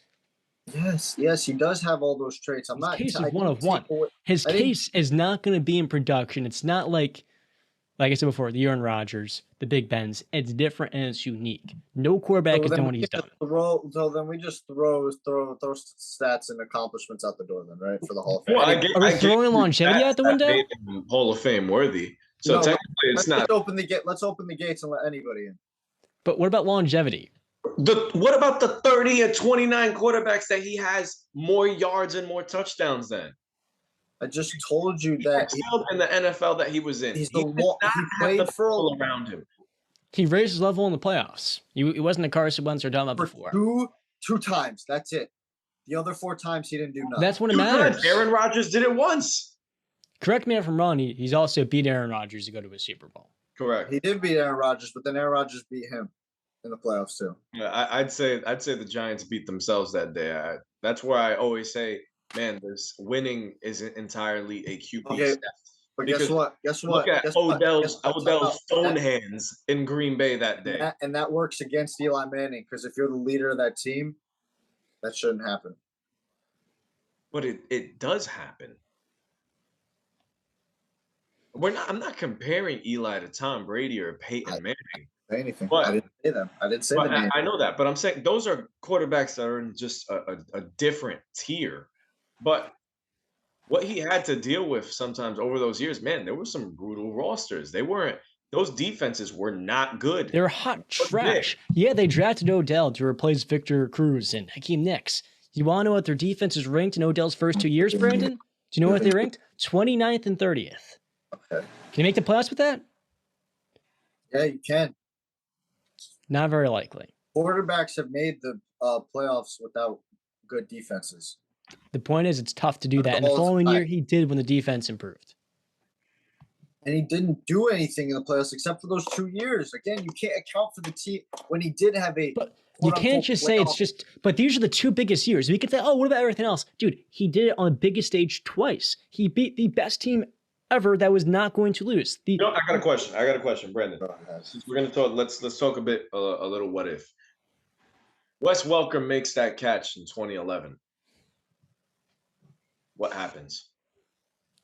Yes, he does have all those traits. His case is one of one. His case is not going to be in production. It's not like I said before, the Aaron Rodgers, the Big Bens. It's different and it's unique. No quarterback has done what he's done. So then we just throw stats and accomplishments out the door, then, right? For the Hall of Fame. Well, Are we throwing longevity out the window? Made him Hall of Fame worthy. So technically, it's not. Let's open the gates and let anybody in. But what about longevity? What about the 30 and 29 quarterbacks that he has more yards and more touchdowns than? I just told you that excelled in the NFL that he was in. He played for all around him. He raised his level in the playoffs. He wasn't a Carson Wentz or done that before. Two times. That's it. The other 4 times he didn't do nothing. That's when it matters. Aaron Rodgers did it once. Correct me if I'm wrong. He's also beat Aaron Rodgers to go to a Super Bowl. Correct. He did beat Aaron Rodgers, but then Aaron Rodgers beat him in the playoffs too. Yeah, I'd say the Giants beat themselves that day. That's where I always say, man, this winning isn't entirely a QB step. But guess what? Look at Odell's phone hands in Green Bay that day. And that works against Eli Manning, because if you're the leader of that team, that shouldn't happen. But it does happen. I'm not comparing Eli to Tom Brady or Peyton Manning. Anything. But, I didn't say them. I didn't say the name. I know that, but I'm saying those are quarterbacks that are in just a different tier. But what he had to deal with sometimes over those years, man, there were some brutal rosters. Those defenses were not good. They were hot trash. Yeah, they drafted Odell to replace Victor Cruz and Hakeem Nicks. You want to know what their defense is ranked in Odell's first 2 years, Brandon? Do you know what they ranked? 29th and 30th. Okay. Can you make the playoffs with that? Yeah, you can. Not very likely. Quarterbacks have made the playoffs without good defenses. The point is, it's tough to do that. And the following year, he did when the defense improved. And he didn't do anything in the playoffs except for those 2 years. Again, you can't account for the team when he did have a. But you can't just say it's just. But these are the 2 biggest years. We could say, oh, what about everything else? Dude, he did it on the biggest stage twice. He beat the best team ever that was not going to lose. I got a question, Brandon. Since we're gonna talk, let's talk a little what if. Wes Welker makes that catch in 2011. What happens?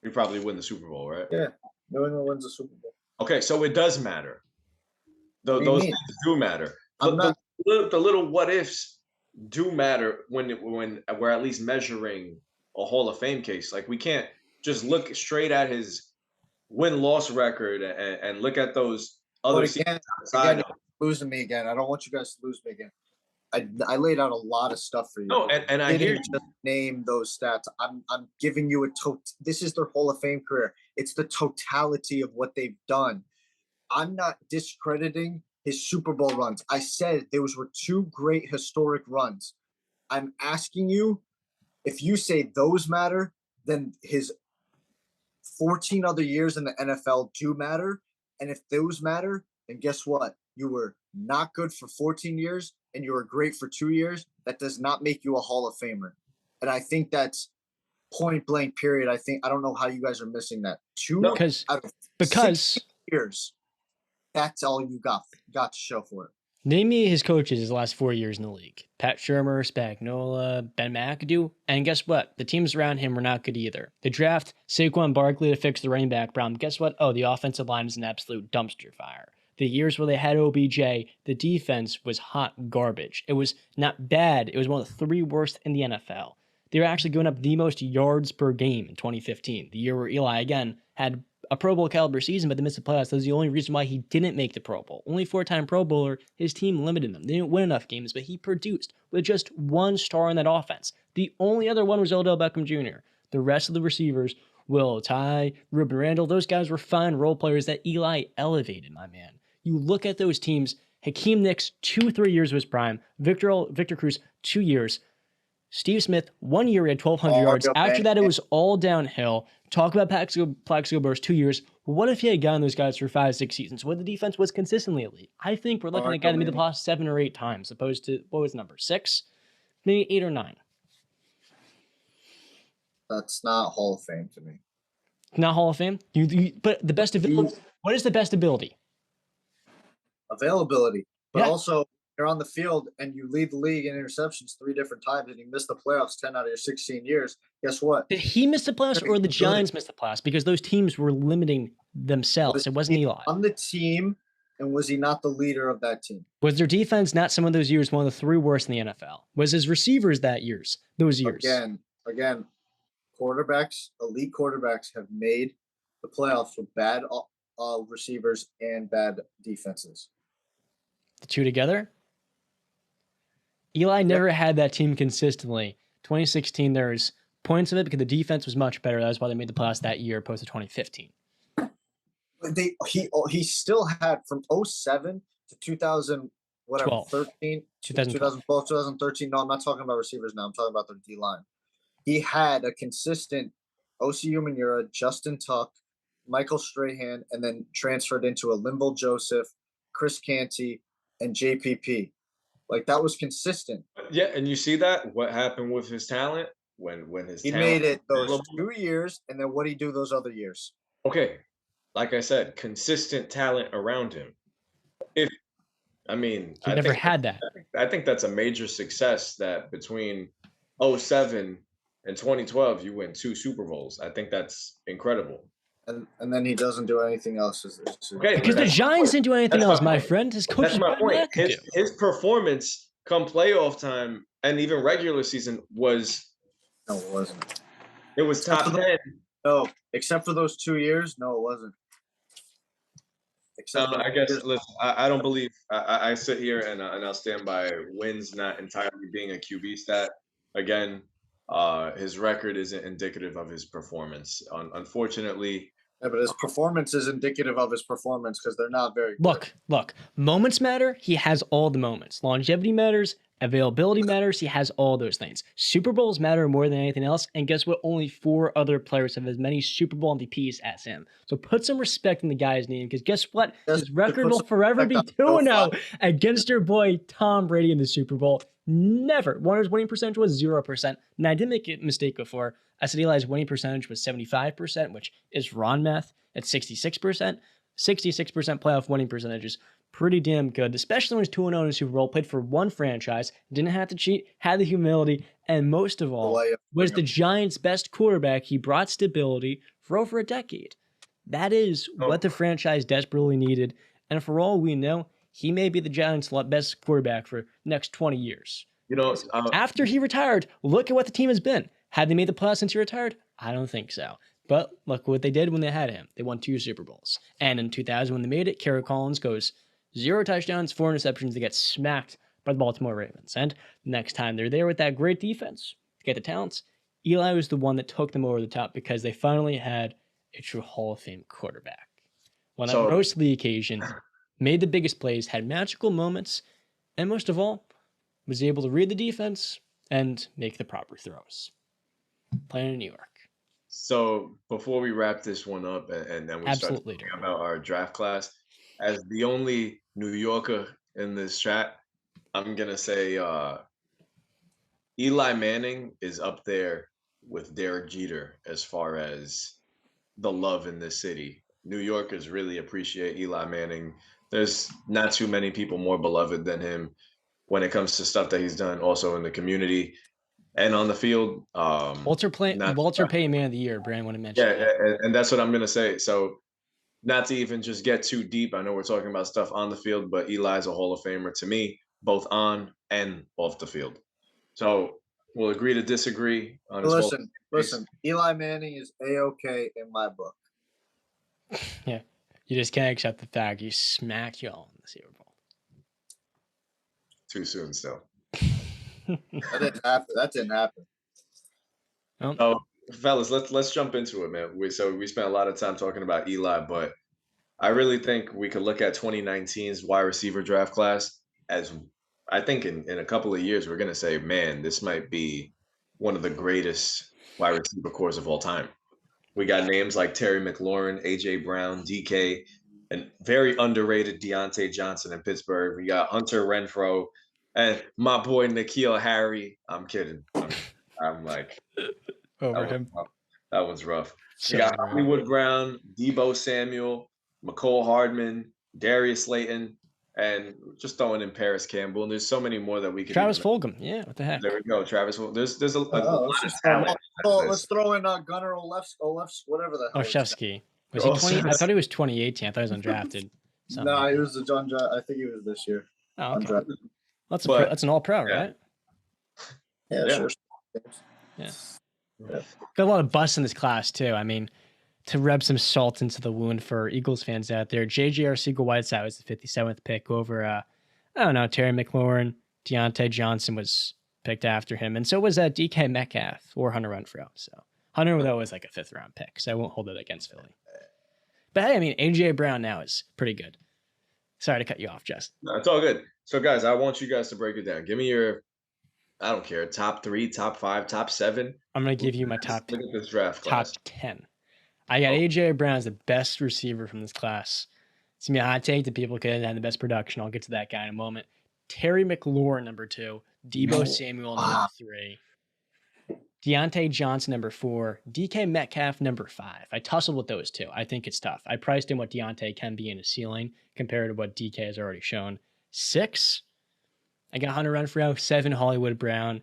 We probably win the Super Bowl, right? Yeah, New England wins the Super Bowl. Okay, so it does matter. Those things do matter. The little what ifs do matter when we're at least measuring a Hall of Fame case. Like, we can't just look straight at his win-loss record and look at those other seasons outside. Losing me again. I don't want you guys to lose me again. I laid out a lot of stuff for you. No, and I hear you. Just name those stats. I'm giving you this is their Hall of Fame career. It's the totality of what they've done. I'm not discrediting his Super Bowl runs. I said those were two great historic runs. I'm asking you, if you say those matter, then his 14 other years in the NFL do matter. And if those matter, then guess what? You were not good for 14 years and you were great for 2 years. That does not make you a Hall of Famer. And I think that's point blank period. I don't know how you guys are missing that. Because 6 years. That's all you got to show for it. Name me his coaches his last 4 years in the league. Pat Shurmur, Spagnuolo, Ben McAdoo. And guess what? The teams around him were not good either. They draft Saquon Barkley to fix the running back problem. Guess what? Oh, the offensive line is an absolute dumpster fire. The years where they had OBJ, the defense was hot garbage. It was not bad. It was one of the 3 worst in the NFL. They were actually going up the most yards per game in 2015, the year where Eli, again, had a Pro Bowl caliber season, but they missed the playoffs. That was the only reason why he didn't make the Pro Bowl. Only 4-time Pro Bowler, his team limited them. They didn't win enough games, but he produced with just 1 star in that offense. The only other one was Odell Beckham Jr. The rest of the receivers, Will Ty, Ruben Randall, those guys were fine role players that Eli elevated, my man. You look at those teams, Hakeem Nicks, 2-3 years of his prime. Victor Cruz, 2 years. Steve Smith, 1 year, he had 1,200 yards. After that, it was all downhill. Talk about Plaxico Burress, 2 years. What if he had gotten those guys for 5-6 seasons? What the defense was consistently elite? I think we're looking at a guy that made the playoffs 7 or 8 times, opposed to, what was the number, 6? Maybe 8 or 9. That's not Hall of Fame to me. Not Hall of Fame? But the best ability, what is the best ability? Availability. But also, you're on the field and you lead the league in interceptions 3 different times and you miss the playoffs 10 out of your 16 years. Guess what? Did he miss the playoffs or the Giants miss the playoffs? Because those teams were limiting themselves. It wasn't Eli. On the team, and was he not the leader of that team? Was their defense not some of those years one of the 3 worst in the NFL? Was his receivers those years? Again, quarterbacks, elite quarterbacks have made the playoffs with bad receivers and bad defenses. The two together? Eli never had that team consistently. 2016, there's points of it because the defense was much better. That's why they made the playoffs that year opposed to 2015. He still had from 2007 to 2000, whatever, 2013. 2013. No, I'm not talking about receivers now. I'm talking about their D-line. He had a consistent Osi Umenyiora, Justin Tuck, Michael Strahan, and then transferred into a Linval Joseph, Chris Canty, and JPP. Like, that was consistent. Yeah, and you see that? What happened with his talent? When his he made it those 2 years, and then what did he do those other years? Okay, like I said, consistent talent around him. He never had that. I think that's a major success that between 2007 and 2012, you win 2 Super Bowls. I think that's incredible. And then he doesn't do anything else. Okay, because the Giants didn't do anything else, my friend. His coach. That's my point. His performance come playoff time and even regular season was. No, it wasn't. It was top 10. No, except for those 2 years. No, it wasn't. I guess. Listen, I don't believe. I sit here and I'll stand by wins not entirely being a QB stat. Again, his record isn't indicative of his performance. Unfortunately. Yeah, but his performance is indicative of his performance because they're not very good. Look. Moments matter. He has all the moments. Longevity matters. Availability matters. He has all those things. Super Bowls matter more than anything else. And guess what? Only 4 other players have as many Super Bowl MVPs as him. So put some respect in the guy's name because guess what? His record will forever be 2-0 against your boy Tom Brady in the Super Bowl. Never. Warner's winning percentage was 0%. Now, I did make a mistake before. I said Eli's winning percentage was 75%, which is Ron math at 66%. 66% playoff winning percentage is pretty damn good, especially when he's 2-0 in the Super Bowl, played for one franchise, didn't have to cheat, had the humility, and most of all, was the Giants' best quarterback. He brought stability for over a decade. That is what the franchise desperately needed, and for all we know, he may be the Giants' best quarterback for the next 20 years. After he retired, look at what the team has been. Had they made the playoffs since he retired? I don't think so. But look what they did when they had him. They won 2 Super Bowls. And in 2000, when they made it, Kerry Collins goes 0 touchdowns, 4 interceptions. They get smacked by the Baltimore Ravens. And next time they're there with that great defense to get the talents, Eli was the one that took them over the top because they finally had a true Hall of Fame quarterback. One that rose to the occasion, made the biggest plays, had magical moments, and most of all, was able to read the defense and make the proper throws. Playing in New York. So before we wrap this one up and then we start talking about our draft class, as the only New Yorker in this chat, I'm going to say Eli Manning is up there with Derek Jeter as far as the love in this city. New Yorkers really appreciate Eli Manning. There's not too many people more beloved than him when it comes to stuff that he's done also in the community and on the field. Walter Payton Man of the Year, Brand, want to mention. Yeah, and that's what I'm going to say. So not to even just get too deep, I know we're talking about stuff on the field, but Eli's a Hall of Famer to me, both on and off the field. So we'll agree to disagree on his Listen, Eli Manning is A-OK in my book. Yeah, you just can't accept the fact he smacked y'all in the Super Bowl. Too soon still. That didn't happen. Oh, fellas, let's jump into it, man. We spent a lot of time talking about Eli, but I really think we could look at 2019's wide receiver draft class as, I think in a couple of years, we're going to say, man, this might be one of the greatest wide receiver cores of all time. We got names like Terry McLaurin, A.J. Brown, DK, and very underrated Deontay Johnson in Pittsburgh. We got Hunter Renfrow and my boy N'Keal Harry. I'm kidding. I'm like, over him. That one's rough. We got Hollywood Brown, Deebo Samuel, McCole Hardman, Darius Slayton, and just throwing in Paris Campbell. And there's so many more that we could. Travis Fulgham. Yeah, what the heck? There we go. Travis Fulgham. There's a lot of talent. Let's throw in Gunnar Olszewski, whatever the hell. Olszewski. Was he 20? I thought he was 2018. I thought he was undrafted. No, he was the John. I think he was this year. Oh, okay. That's an all-pro, right? Yeah, sure. Yeah. Got a lot of busts in this class too. I mean, to rub some salt into the wound for Eagles fans out there, J.J. Arcega-Whiteside was the 57th pick over, Terry McLaurin. Deontay Johnson was picked after him, and so was DK Metcalf or Hunter Renfrow. So Hunter, though, was like a 5th-round pick, so I won't hold it against Philly. But hey, I mean, A.J. Brown now is pretty good. Sorry to cut you off, Jess. No, it's all good. So, guys, I want you guys to break it down. Give me your, I don't care, top 3, top 5, top 7. I'm going to give you my top Look at this draft class. Top 10. I got A.J. Brown as the best receiver from this class. It's going to be a hot take that people could have the best production. I'll get to that guy in a moment. Terry McLaurin, number 2. Deebo Samuel, number 3. Deontay Johnson, number 4. DK Metcalf, number 5. I tussled with those two. I think it's tough. I priced in what Deontay can be in a ceiling compared to what DK has already shown. 6, I got Hunter Renfrow. 7, Hollywood Brown.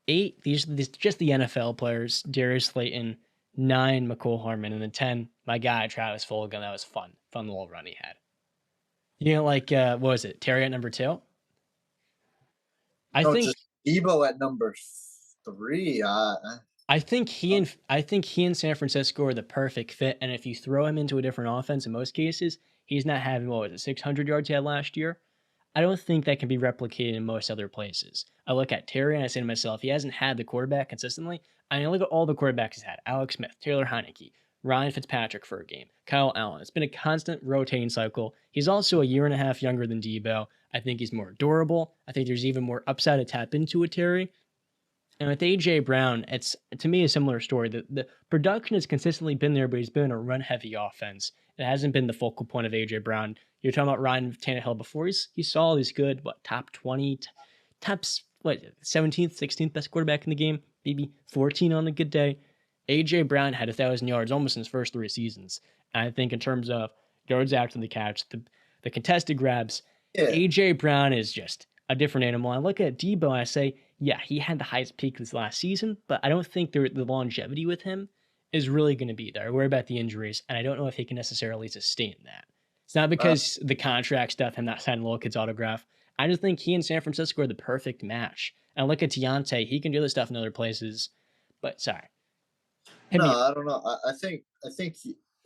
8, these just the NFL players. Darius Slayton. 9, McCole Hardman. And then 10, my guy, Travis Fulgham. That was fun. Fun little run he had. You know, like, what was it? Terry at number 2? I think just Deebo at number 3. I think he and San Francisco are the perfect fit. And if you throw him into a different offense, in most cases, he's not having, 600 yards he had last year. I don't think that can be replicated in most other places. I look at Terry and I say to myself, he hasn't had the quarterback consistently. I mean, look at all the quarterbacks he's had. Alex Smith, Taylor Heineke, Ryan Fitzpatrick for a game, Kyle Allen. It's been a constant rotating cycle. He's also a year and a half younger than Deebo. I think he's more durable. I think there's even more upside to tap into with Terry. And with A.J. Brown, it's, to me, a similar story. The production has consistently been there, but he's been a run-heavy offense. It hasn't been the focal point of A.J. Brown. You're talking about Ryan Tannehill before. He's solid, he's good, top 20, top 17th, 16th best quarterback in the game, maybe 14 on a good day. A.J. Brown had 1,000 yards almost in his first 3 seasons. And I think in terms of yards after the catch, the contested grabs, Yeah. A.J. Brown is just a different animal. I look at Debo and I say, yeah, he had the highest peak this last season, but I don't think the longevity with him is really going to be there. I worry about the injuries, and I don't know if he can necessarily sustain that. It's not because the contract stuff, him not signing little kid's autograph. I just think he and San Francisco are the perfect match. And I look at Deontay, he can do this stuff in other places, but sorry. I don't know. I think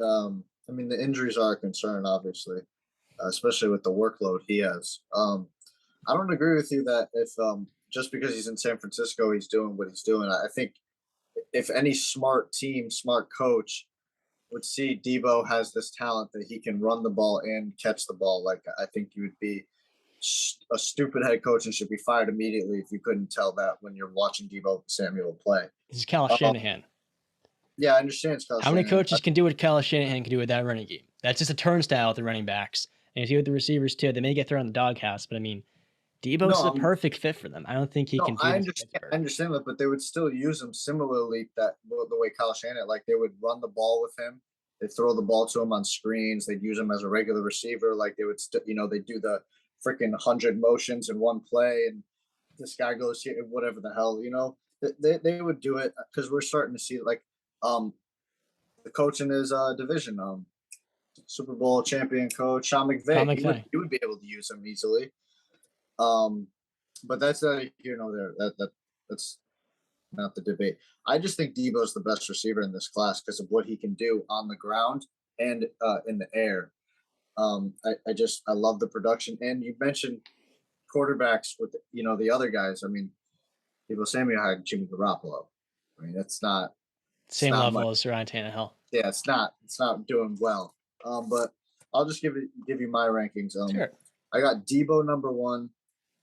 I mean, the injuries are a concern, obviously, especially with the workload he has. I don't agree with you that if just because he's in San Francisco, he's doing what he's doing. I think if any smart team, smart coach would see Debo has this talent that he can run the ball and catch the ball, like I think you would be a stupid head coach and should be fired immediately if you couldn't tell that when you're watching Debo Samuel play. This is Kyle Shanahan. Yeah, I understand. It's Kyle How many Shanahan. coaches can do what Kyle Shanahan can do with that running game? That's just a turnstile with the running backs. And you see with the receivers too, they may get thrown in the doghouse, but I mean, Debo's a perfect fit for them. I don't think he can do I understand that, but they would still use him similarly the way Kyle Shanahan, like they would run the ball with him. They'd throw the ball to him on screens. They'd use him as a regular receiver. Like they would, they do the freaking 100 motions in one play, and this guy goes here, whatever the hell, they would do it because we're starting to see like the coach in his division, Super Bowl champion coach Sean McVay. He would be able to use him easily. But that's that's not the debate. I just think Debo's the best receiver in this class because of what he can do on the ground and in the air. I love the production. And you mentioned quarterbacks with the other guys. I mean, Debo Samuel had Jimmy Garoppolo. I mean, that's not same level as Ryan Tannehill. Yeah, it's not doing well. But I'll just give you my rankings. Sure. I got Debo number 1,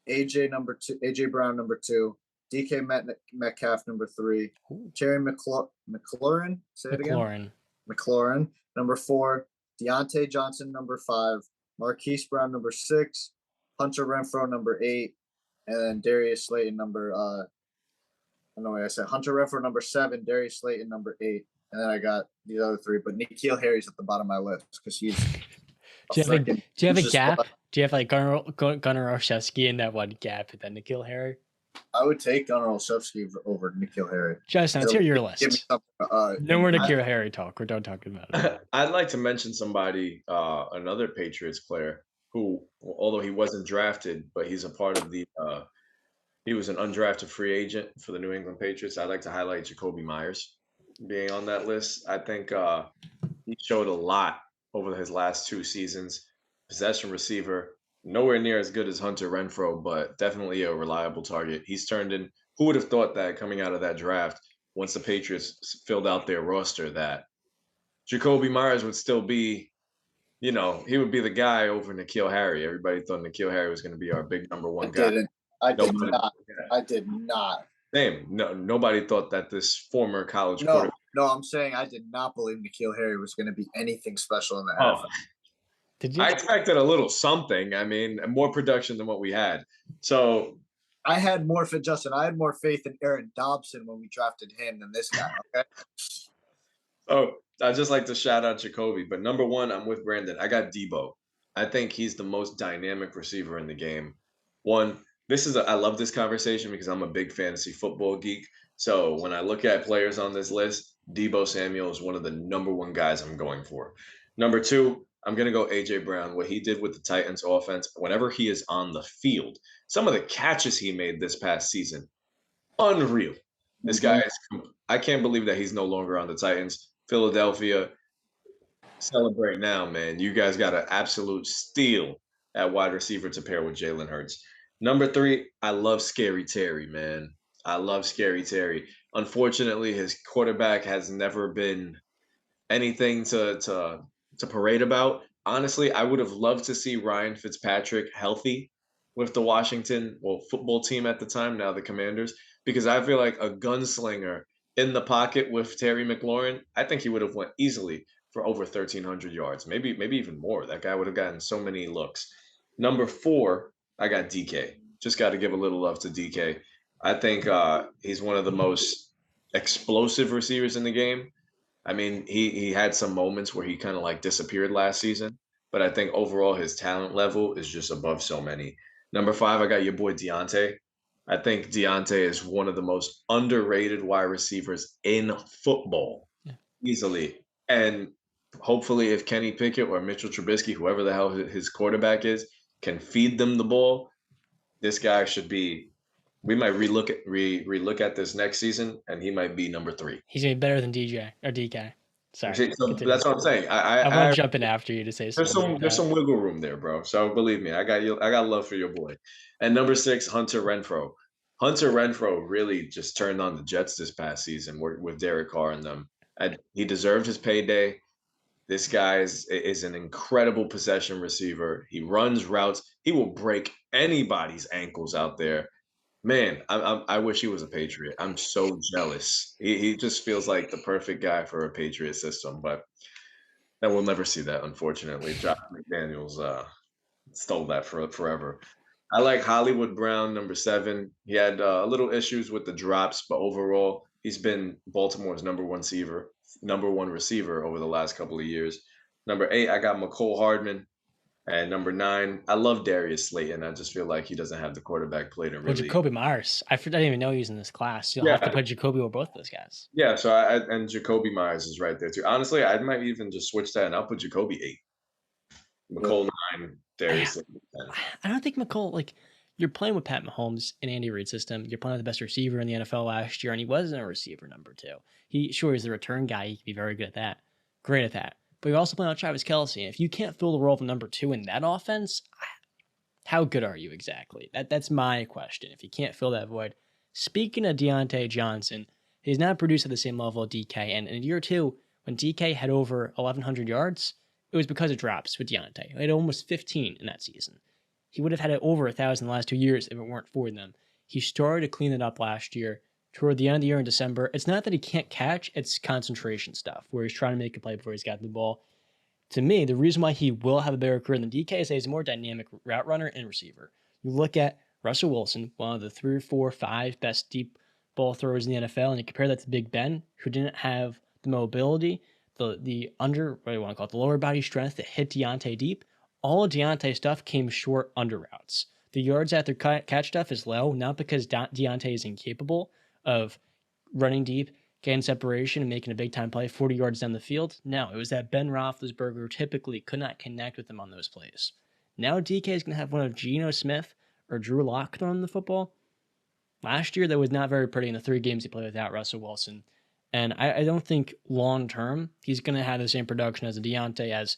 AJ number 2, AJ Brown number 2, DK Metcalf number 3, Terry McLaurin. Say it again. McLaurin number 4, Deontay Johnson number 5, Marquise Brown number 6, Hunter Renfrow number 8, and then Darius Slayton number I don't know what I said. Hunter Renfrow number 7, Darius Slayton number 8, and then I got these other 3. But N'Keal Harry's at the bottom of my list because he's. Do you have a gap? Do you have like Gunnar Olszewski in that one gap with that N'Keal Harry? I would take Gunnar Olszewski over N'Keal Harry. Justin, let's hear your list. No more N'Keal Harry talk. We're done talking about it. I'd like to mention somebody, another Patriots player who, although he wasn't drafted, but he's a part of the. He was an undrafted free agent for the New England Patriots. I'd like to highlight Jacoby Myers being on that list. I think he showed a lot over his last 2 seasons. Possession receiver, nowhere near as good as Hunter Renfrow, but definitely a reliable target. He's turned in. Who would have thought that coming out of that draft, once the Patriots filled out their roster, that Jacoby Myers would still be, he would be the guy over N'Keal Harry. Everybody thought N'Keal Harry was going to be our big number 1 guy. I did not. Same. No, nobody thought that this former college quarterback. No, I'm saying I did not believe N'Keal Harry was going to be anything special in the NFL. Did you? I expected a little something. I mean, more production than what we had. So I had more faith, Justin. I had more faith in Aaron Dobson when we drafted him than this guy. Okay. Oh, I'd just like to shout out Jacoby, but number 1, I'm with Brandon. I got Debo. I think he's the most dynamic receiver in the game. I love this conversation because I'm a big fantasy football geek. So when I look at players on this list, Debo Samuel is one of the number 1 guys I'm going for. Number 2, I'm going to go A.J. Brown. What he did with the Titans offense, whenever he is on the field, some of the catches he made this past season, unreal. This guy I can't believe that he's no longer on the Titans. Philadelphia, celebrate now, man. You guys got an absolute steal at wide receiver to pair with Jalen Hurts. Number 3, I love Scary Terry, man. I love Scary Terry. Unfortunately, his quarterback has never been anything to parade about. Honestly, I would have loved to see Ryan Fitzpatrick healthy with the Washington football team at the time, now the Commanders, because I feel like a gunslinger in the pocket with Terry McLaurin, I think he would have went easily for over 1,300 yards, maybe even more. That guy would have gotten so many looks. Number 4, I got DK, just got to give a little love to DK. I think he's one of the most explosive receivers in the game. I mean, he had some moments where he kind of like disappeared last season, but I think overall his talent level is just above so many. Number 5, I got your boy Deontay. I think Deontay is one of the most underrated wide receivers in football, easily. And hopefully, if Kenny Pickett or Mitchell Trubisky, whoever the hell his quarterback is, can feed them the ball, this guy should be. We might relook at this next season, and he might be number 3. He's gonna be better than DJ or DK. Sorry, So continue. that's what I'm saying. I want to jump in after you to say there's something. there's some wiggle room there, bro. So believe me, I got love for your boy. And number 6, Hunter Renfrow. Hunter Renfrow really just turned on the Jets this past season with Derek Carr and them. He deserved his payday. This guy is an incredible possession receiver. He runs routes. He will break anybody's ankles out there. Man, I wish he was a Patriot. I'm so jealous. He just feels like the perfect guy for a Patriot system, but we'll never see that, unfortunately. Josh McDaniels stole that forever. I like Hollywood Brown, number 7. He had a little issues with the drops, but overall, he's been Baltimore's number one receiver over the last couple of years. Number 8, I got McCole Hardman. And number 9, I love Darius Slayton. I just feel like he doesn't have the quarterback play to Well, really. Jacoby Myers. I didn't even know he was in this class. You'll have to put Jacoby with both those guys. Yeah, so and Jacoby Myers is right there too. Honestly, I might even just switch that and I'll put Jacoby 8. McCole 9, Darius Slayton 10. I don't think McCole, like, you're playing with Pat Mahomes in Andy Reid's system. You're playing with the best receiver in the NFL last year, and he wasn't a receiver number 2. He's the return guy. He can be very good at that. Great at that. But you're also playing with Travis Kelce. And if you can't fill the role of number 2 in that offense, how good are you exactly? That's my question. If you can't fill that void. Speaking of Deontay Johnson, he's not produced at the same level of DK. And in year 2, when DK had over 1,100 yards, it was because of drops with Deontay. He had almost 15 in that season. He would have had it over 1,000 the last 2 years if it weren't for them. He started to clean it up last year. Toward the end of the year in December, it's not that he can't catch, it's concentration stuff, where he's trying to make a play before he's got the ball. To me, the reason why he will have a better career than DK is that he's a more dynamic route runner and receiver. You look at Russell Wilson, one of the 3, 4, 5 best deep ball throwers in the NFL, and you compare that to Big Ben, who didn't have the mobility, the lower body strength to hit Deontay deep. All of Deontay stuff came short under routes. The yards after catch stuff is low, not because Deontay is incapable of running deep, getting separation, and making a big-time play 40 yards down the field. No, it was that Ben Roethlisberger typically could not connect with him on those plays. Now DK is going to have one of Geno Smith or Drew Lock throwing the football. Last year, that was not very pretty in the 3 games he played without Russell Wilson. And I don't think long-term he's going to have the same production as a Deontay as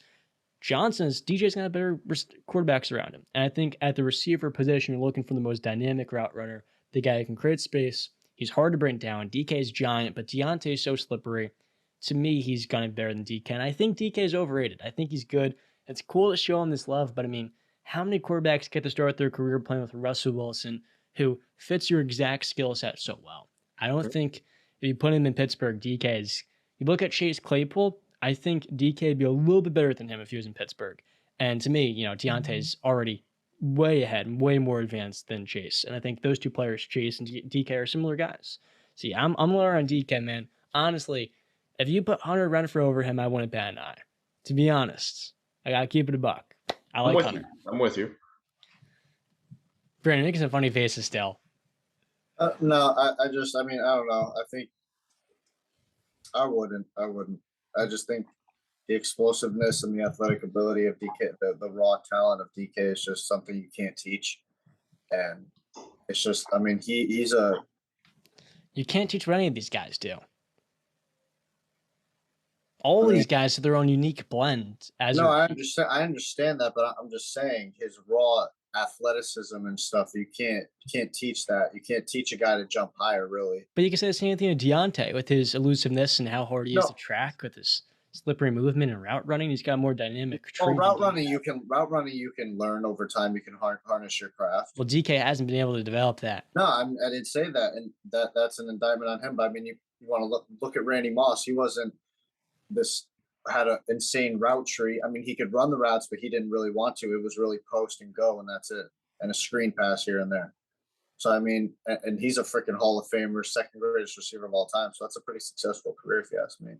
Johnson's. DJ's going to have better quarterbacks around him. And I think at the receiver position, you're looking for the most dynamic route runner, the guy who can create space. He's hard to bring down. DK is giant, but Deontay is so slippery. To me, he's going to be better than DK. And I think DK is overrated. I think he's good. It's cool to show him this love, but I mean, how many quarterbacks get to start their career playing with Russell Wilson, who fits your exact skill set so well? I don't think if you put him in Pittsburgh, DK is. You look at Chase Claypool, I think DK would be a little bit better than him if he was in Pittsburgh. And to me, Deontay's already way ahead, way more advanced than Chase. And I think those 2 players, Chase and DK, are similar guys. See, I'm lower on DK, man. Honestly, if you put Hunter Renfrow over him, I wouldn't bat an eye. To be honest, I gotta keep it a buck. I like Hunter. I'm with you. Brandon, making some funny faces still. No, I don't know. I think I wouldn't. I just think the explosiveness and the athletic ability of DK, the raw talent of DK is just something you can't teach. And it's just, I mean, he's a. You can't teach what any of these guys do. All these guys have their own unique blend. I understand that, but I'm just saying his raw athleticism and stuff. You can't teach that. You can't teach a guy to jump higher, really. But you can say the same thing to Deontay with his elusiveness and how hard he is to track with his slippery movement and route running. He's got more dynamic. Well, route running you can learn over time. You can harness your craft. Well, DK hasn't been able to develop that. No, I didn't say that, and that's an indictment on him. But I mean, you want to look at Randy Moss. He wasn't had an insane route tree. I mean, he could run the routes, but he didn't really want to. It was really post and go, and that's it, and a screen pass here and there. So, I mean, and he's a freaking Hall of Famer, second greatest receiver of all time. So that's a pretty successful career, if you ask me.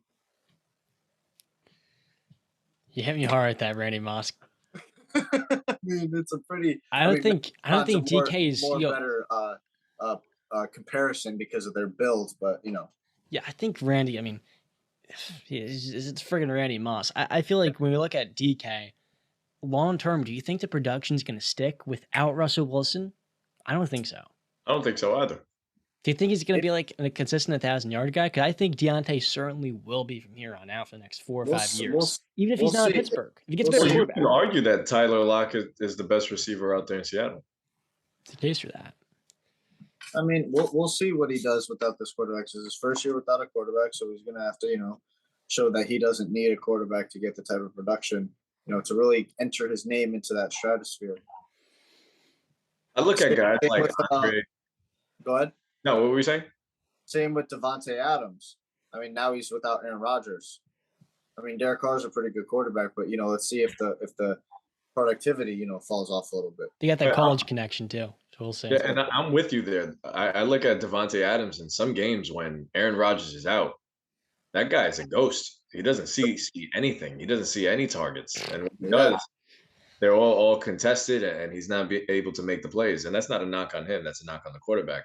You hit me hard at that, Randy Moss. I mean, it's a pretty. I don't think DK is more better comparison because of their builds, but Yeah, I think Randy. I mean, it's friggin' Randy Moss. I feel like when we look at DK long term, do you think the production's going to stick without Russell Wilson? I don't think so. I don't think so either. Do you think he's going to be like a consistent 1,000-yard guy? Because I think Deontay certainly will be from here on out for the next 4 or 5 years. Even if he's not in Pittsburgh. If he gets better quarterback. You can argue that Tyler Lockett is the best receiver out there in Seattle. It's a case for that. I mean, we'll see what he does without this quarterback. It's his first year without a quarterback, so he's going to have to, show that he doesn't need a quarterback to get the type of production, to really enter his name into that stratosphere. I look at guys like Andre. Go ahead. No, what were you saying? Same with Devontae Adams. I mean, now he's without Aaron Rodgers. I mean, Derek Carr's a pretty good quarterback, but let's see if the productivity falls off a little bit. They got that college connection too, so we'll see. Yeah, and I'm with you there. I look at Devontae Adams in some games when Aaron Rodgers is out. That guy is a ghost. He doesn't see anything. He doesn't see any targets, and when he does, they're all contested, and he's not able to make the plays. And that's not a knock on him. That's a knock on the quarterback.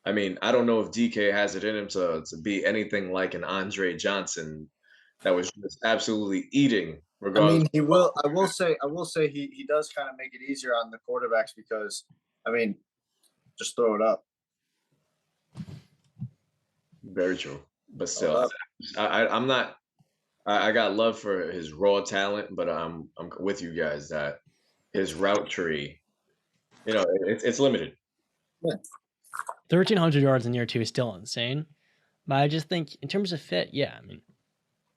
I mean, I don't know if DK has it in him to be anything like an Andre Johnson that was just absolutely eating. Regardless. I mean, he will. I will say he does kind of make it easier on the quarterbacks because, I mean, just throw it up. Very true, but still, I'm not. I got love for his raw talent, but I'm with you guys that his route tree, it's limited. Yeah. 1,300 yards in year 2 is still insane, but I just think in terms of fit, yeah, I mean,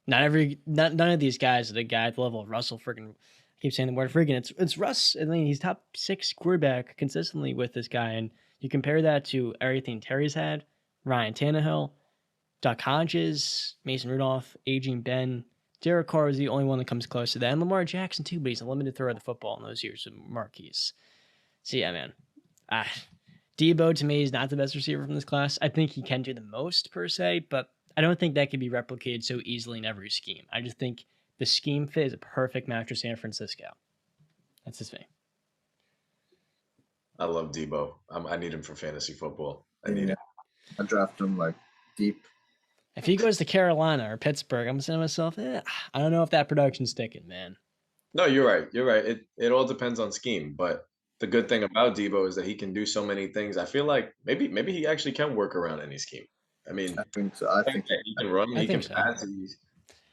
none of these guys are the guy at the level of Russell friggin'. I keep saying the word friggin'. It's Russ. I mean, he's top 6 quarterback consistently with this guy, and you compare that to everything Terry's had, Ryan Tannehill, Duck Hodges, Mason Rudolph, aging Ben. Derek Carr is the only one that comes close to that, and Lamar Jackson too, but he's a limited thrower of the football in those years of Marquise. So yeah, man. Debo, to me, is not the best receiver from this class. I think he can do the most, per se, but I don't think that can be replicated so easily in every scheme. I just think the scheme fit is a perfect match for San Francisco. That's his thing. I love Debo. I need him for fantasy football. I need him. I draft him, deep. If he goes to Carolina or Pittsburgh, I'm saying to myself, I don't know if that production's sticking, man. No, you're right. You're right. It all depends on scheme, but the good thing about Debo is that he can do so many things. I feel like maybe he actually can work around any scheme. I mean, I think so. I think he can run. He can pass.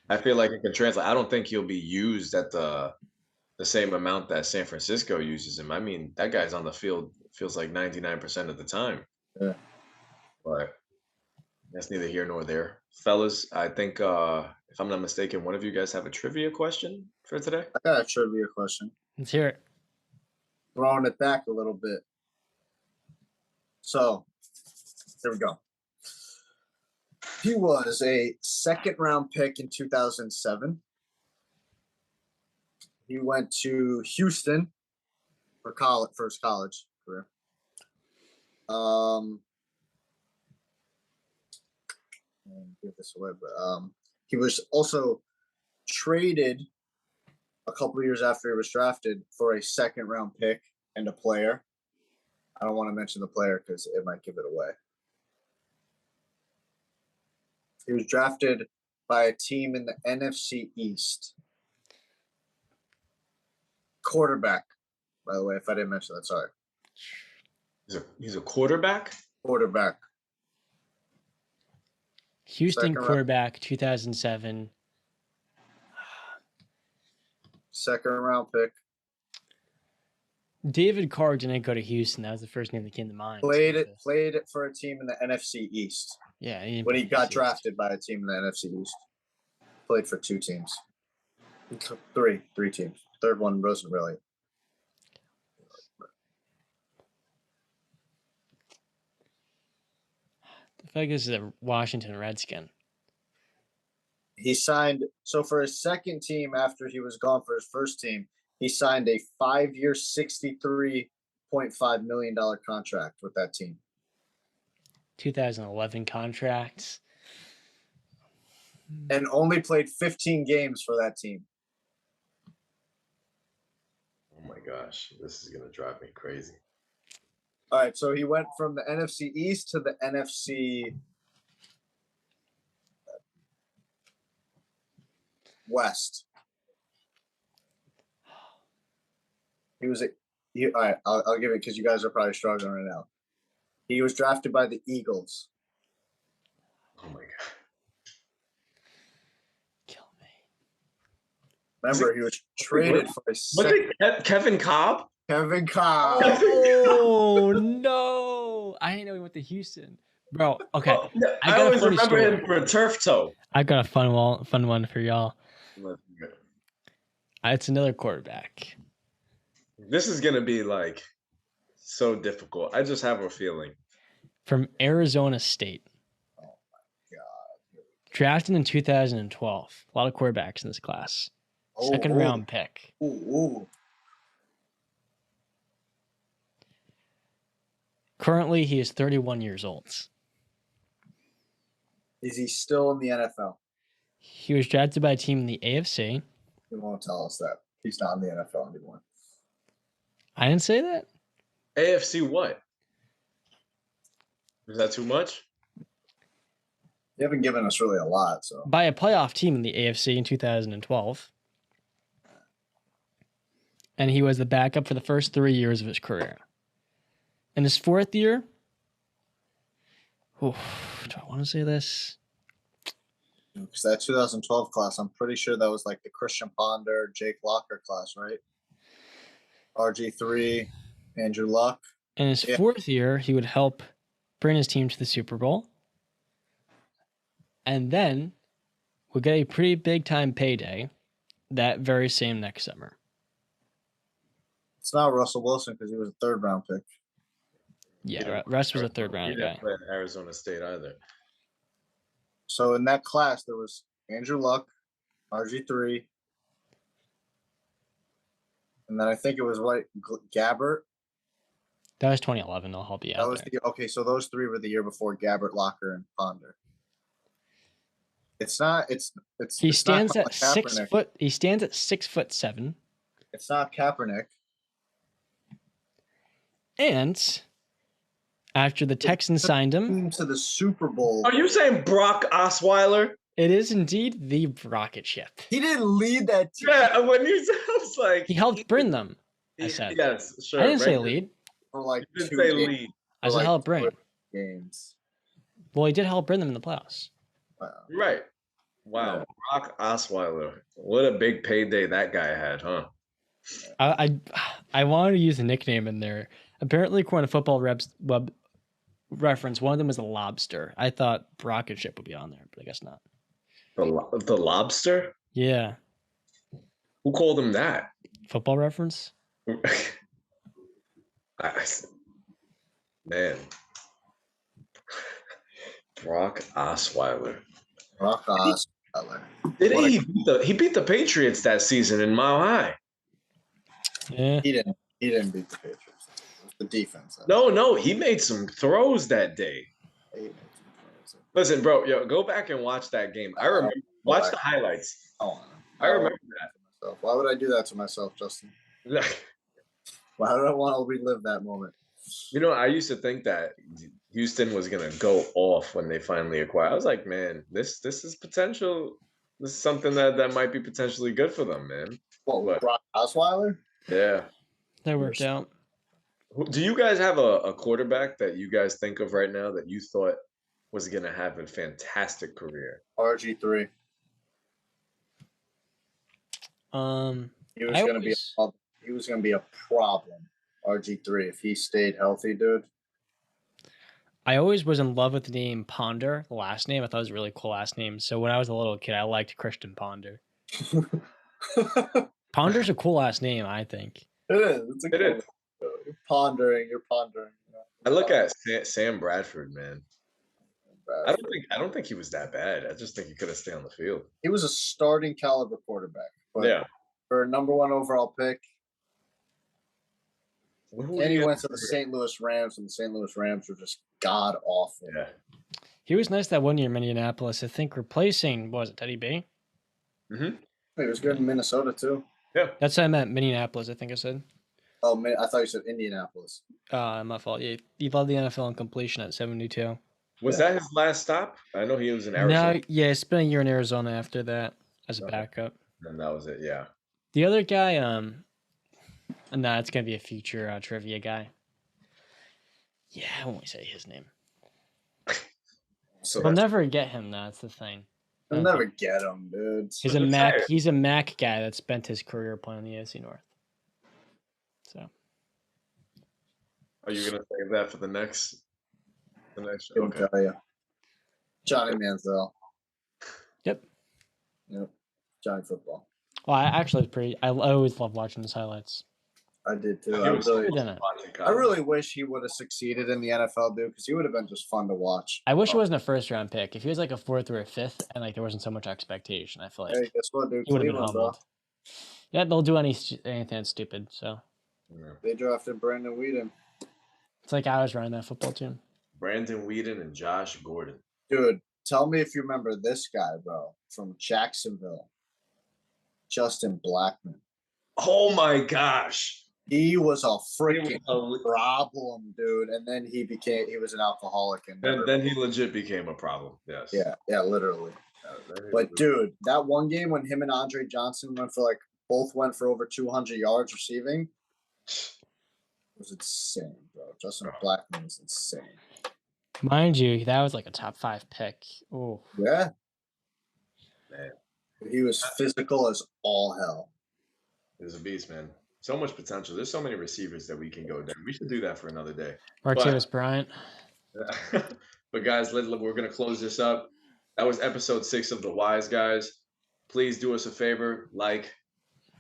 I feel like it can translate. I don't think he'll be used at the same amount that San Francisco uses him. I mean, that guy's on the field feels like 99% of the time. Yeah. But that's neither here nor there. Fellas, I think if I'm not mistaken, one of you guys have a trivia question for today? I got a trivia question. Let's hear it. Throwing it back a little bit. So, here we go. He was a second-round pick in 2007. He went to Houston for first college career. Give this away, but he was also traded a couple of years after he was drafted for a second-round pick and a player. I don't want to mention the player because it might give it away. He was drafted by a team in the NFC East. Quarterback, by the way, if I didn't mention that, sorry. He's a quarterback? Quarterback. Houston quarterback, 2007. Second-round pick. David Carr didn't go to Houston. That was the first name that came to mind. Played it for a team in the NFC East. Yeah. When he got drafted by a team in the NFC East. Played for 2 teams. 3 teams. Third one wasn't really. I feel like this is a Washington Redskin. He signed, so for his second team after he was gone for his first team, he signed a 5-year, $63.5 $12.5 million contract with that team. 2011 contracts. And only played 15 games for that team. Oh my gosh, this is gonna drive me crazy. All right, so he went from the NFC East to the NFC West. All right, I'll give it because you guys are probably struggling right now. He was drafted by the Eagles. Oh my god. Kill me. Remember, he was traded for a Was second. it Kevin Cobb? Kevin Cobb. Oh no! I didn't know he went to Houston, bro. Okay, Oh, yeah, I I got a always funny remember story. him for Turf Toe. I got a fun one for y'all. It's another quarterback. This is gonna be like so difficult. I just have a feeling. From Arizona State. Oh my god. Drafted in 2012. A lot of quarterbacks in this class. Second round pick. Ooh. Currently, he is 31 years old. Is he still in the NFL? He was drafted by a team in the AFC. He won't tell us that. He's not in the NFL anymore. I didn't say that. AFC what? Is that too much? You haven't given us really a lot, so. By a playoff team in the AFC in 2012. And he was the backup for the first 3 years of his career. In his fourth year, do I want to say this? Because that 2012 class, I'm pretty sure that was like the Christian Ponder, Jake Locker class, right? RG3, Andrew Luck. In his fourth year, he would help bring his team to the Super Bowl. And then would get a pretty big time payday that very same next summer. It's not Russell Wilson because he was a third round pick. Yeah, Russ was a third round He didn't guy. play at Arizona State either. So in that class, there was Andrew Luck, RG3, and then I think it was Gabbert. That was 2011. I'll help you out. Okay, so those three were the year before Gabbert, Locker, and Ponder. It's not. He stands not at 6 Kaepernick. foot. He stands at 6'7". It's not Kaepernick. And after the Texans signed him, To the Super Bowl. Are you saying Brock Osweiler? it is indeed the rocket ship. He didn't lead that team. Yeah, when you said, I was like, He helped bring them. I said. Yes, sure. I didn't say right. lead. For like You didn't 2 say games. lead. I said help bring. Games. Well, he did help bring them in the playoffs. Wow. Right. Wow. Brock Osweiler. What a big payday that guy had, huh? I wanted to use a nickname in there. Apparently, according to Football Web reference, one of them is a lobster. I thought rocket ship would be on there, but I guess not. The lobster? Yeah. Who called him that? Football reference? Man. Brock Osweiler. Brock Osweiler. He beat the Patriots that season in Mile High. Yeah. He didn't beat the Patriots. It was the defense. No, he made some throws that day. Listen, bro, go back and watch that game. I remember. Watch the highlights. I remember that. Why would I do that to myself, Justin? Why would I want to relive that moment? You know, I used to think that Houston was gonna go off when they finally acquired. I was like, man, this is potential. This is something that might be potentially good for them, man. What, Brock Osweiler? Yeah. That worked out. Do you guys have a quarterback that you guys think of right now that you thought was gonna have a fantastic career? RG3. He was gonna be a problem. RG3 if he stayed healthy, dude. I always was in love with the name Ponder, the last name. I thought it was a really cool last name. So when I was a little kid, I liked Christian Ponder. Ponder's a cool last name, I think. It is. It is. You're pondering. I look at Sam Bradford, man. I don't think he was that bad. I just think he could have stayed on the field. He was a starting caliber quarterback. But yeah. For a number 1 overall pick, And he went to the St. Louis Rams, and the St. Louis Rams were just god awful. Yeah. He was nice that one year in Indianapolis. I think replacing, what was it, Teddy B? Mm-hmm. He was good in Minnesota too. Yeah. That's what I meant, Minneapolis, I think I said. Oh man, I thought you said Indianapolis. My fault. Yeah, he led the NFL in completion at 72. Was that his last stop? I know he was in Arizona. No, yeah, he spent a year in Arizona after that as a Okay. backup. And that was it, yeah. The other guy, nah, it's gonna be a future trivia guy. Yeah, I won't say his name. So I'll never get him. That's the thing. I'll never get him, dude. He's a Mac. He's a Mac guy that spent his career playing the AFC North. So. Are you gonna save that for the next show? Couldn't Okay. tell you. Johnny Manziel. Yep. Johnny Football. Well, I always love watching his highlights. I did too. He was I Good in it. really wish he would have succeeded in the NFL, dude, because he would have been just fun to watch. I wish he wasn't a first round pick. If he was like a fourth or a fifth, and like there wasn't so much expectation, I feel like Hey, guess what, dude? he would have been Cleveland, bro. humbled. Yeah, they'll do anything that's stupid. So They drafted Brandon Whedon. it's like I was running that football team. Brandon Whedon and Josh Gordon. Dude, tell me if you remember this guy, bro, from Jacksonville. Justin Blackman. Oh my gosh. He was a freaking problem, dude. And then he was an alcoholic. And then he legit became a problem. Yes. Yeah, literally. But dude, that one game when him and Andre Johnson both went for over 200 yards receiving, was insane, bro. Justin Blackman was insane. Mind you, that was like a top 5 pick. Oh, Yeah. Man. He was physical as all hell. He's a beast, man. So much potential. There's so many receivers that we can go down. We should do that for another day. Martavis Bryant. But guys, we're going to close this up. That was episode 6 of The Wise Guys. Please do us a favor,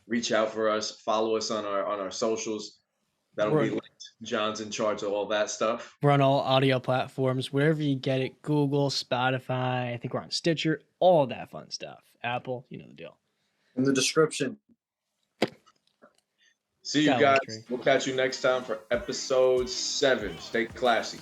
reach out for us, follow us on our socials. That'll be linked. John's in charge of all that stuff. We're on all audio platforms, wherever you get it. Google, Spotify. I think we're on Stitcher. All that fun stuff. Apple, you know the deal. In the description. See you guys. We'll catch you next time for episode 7. Stay classy.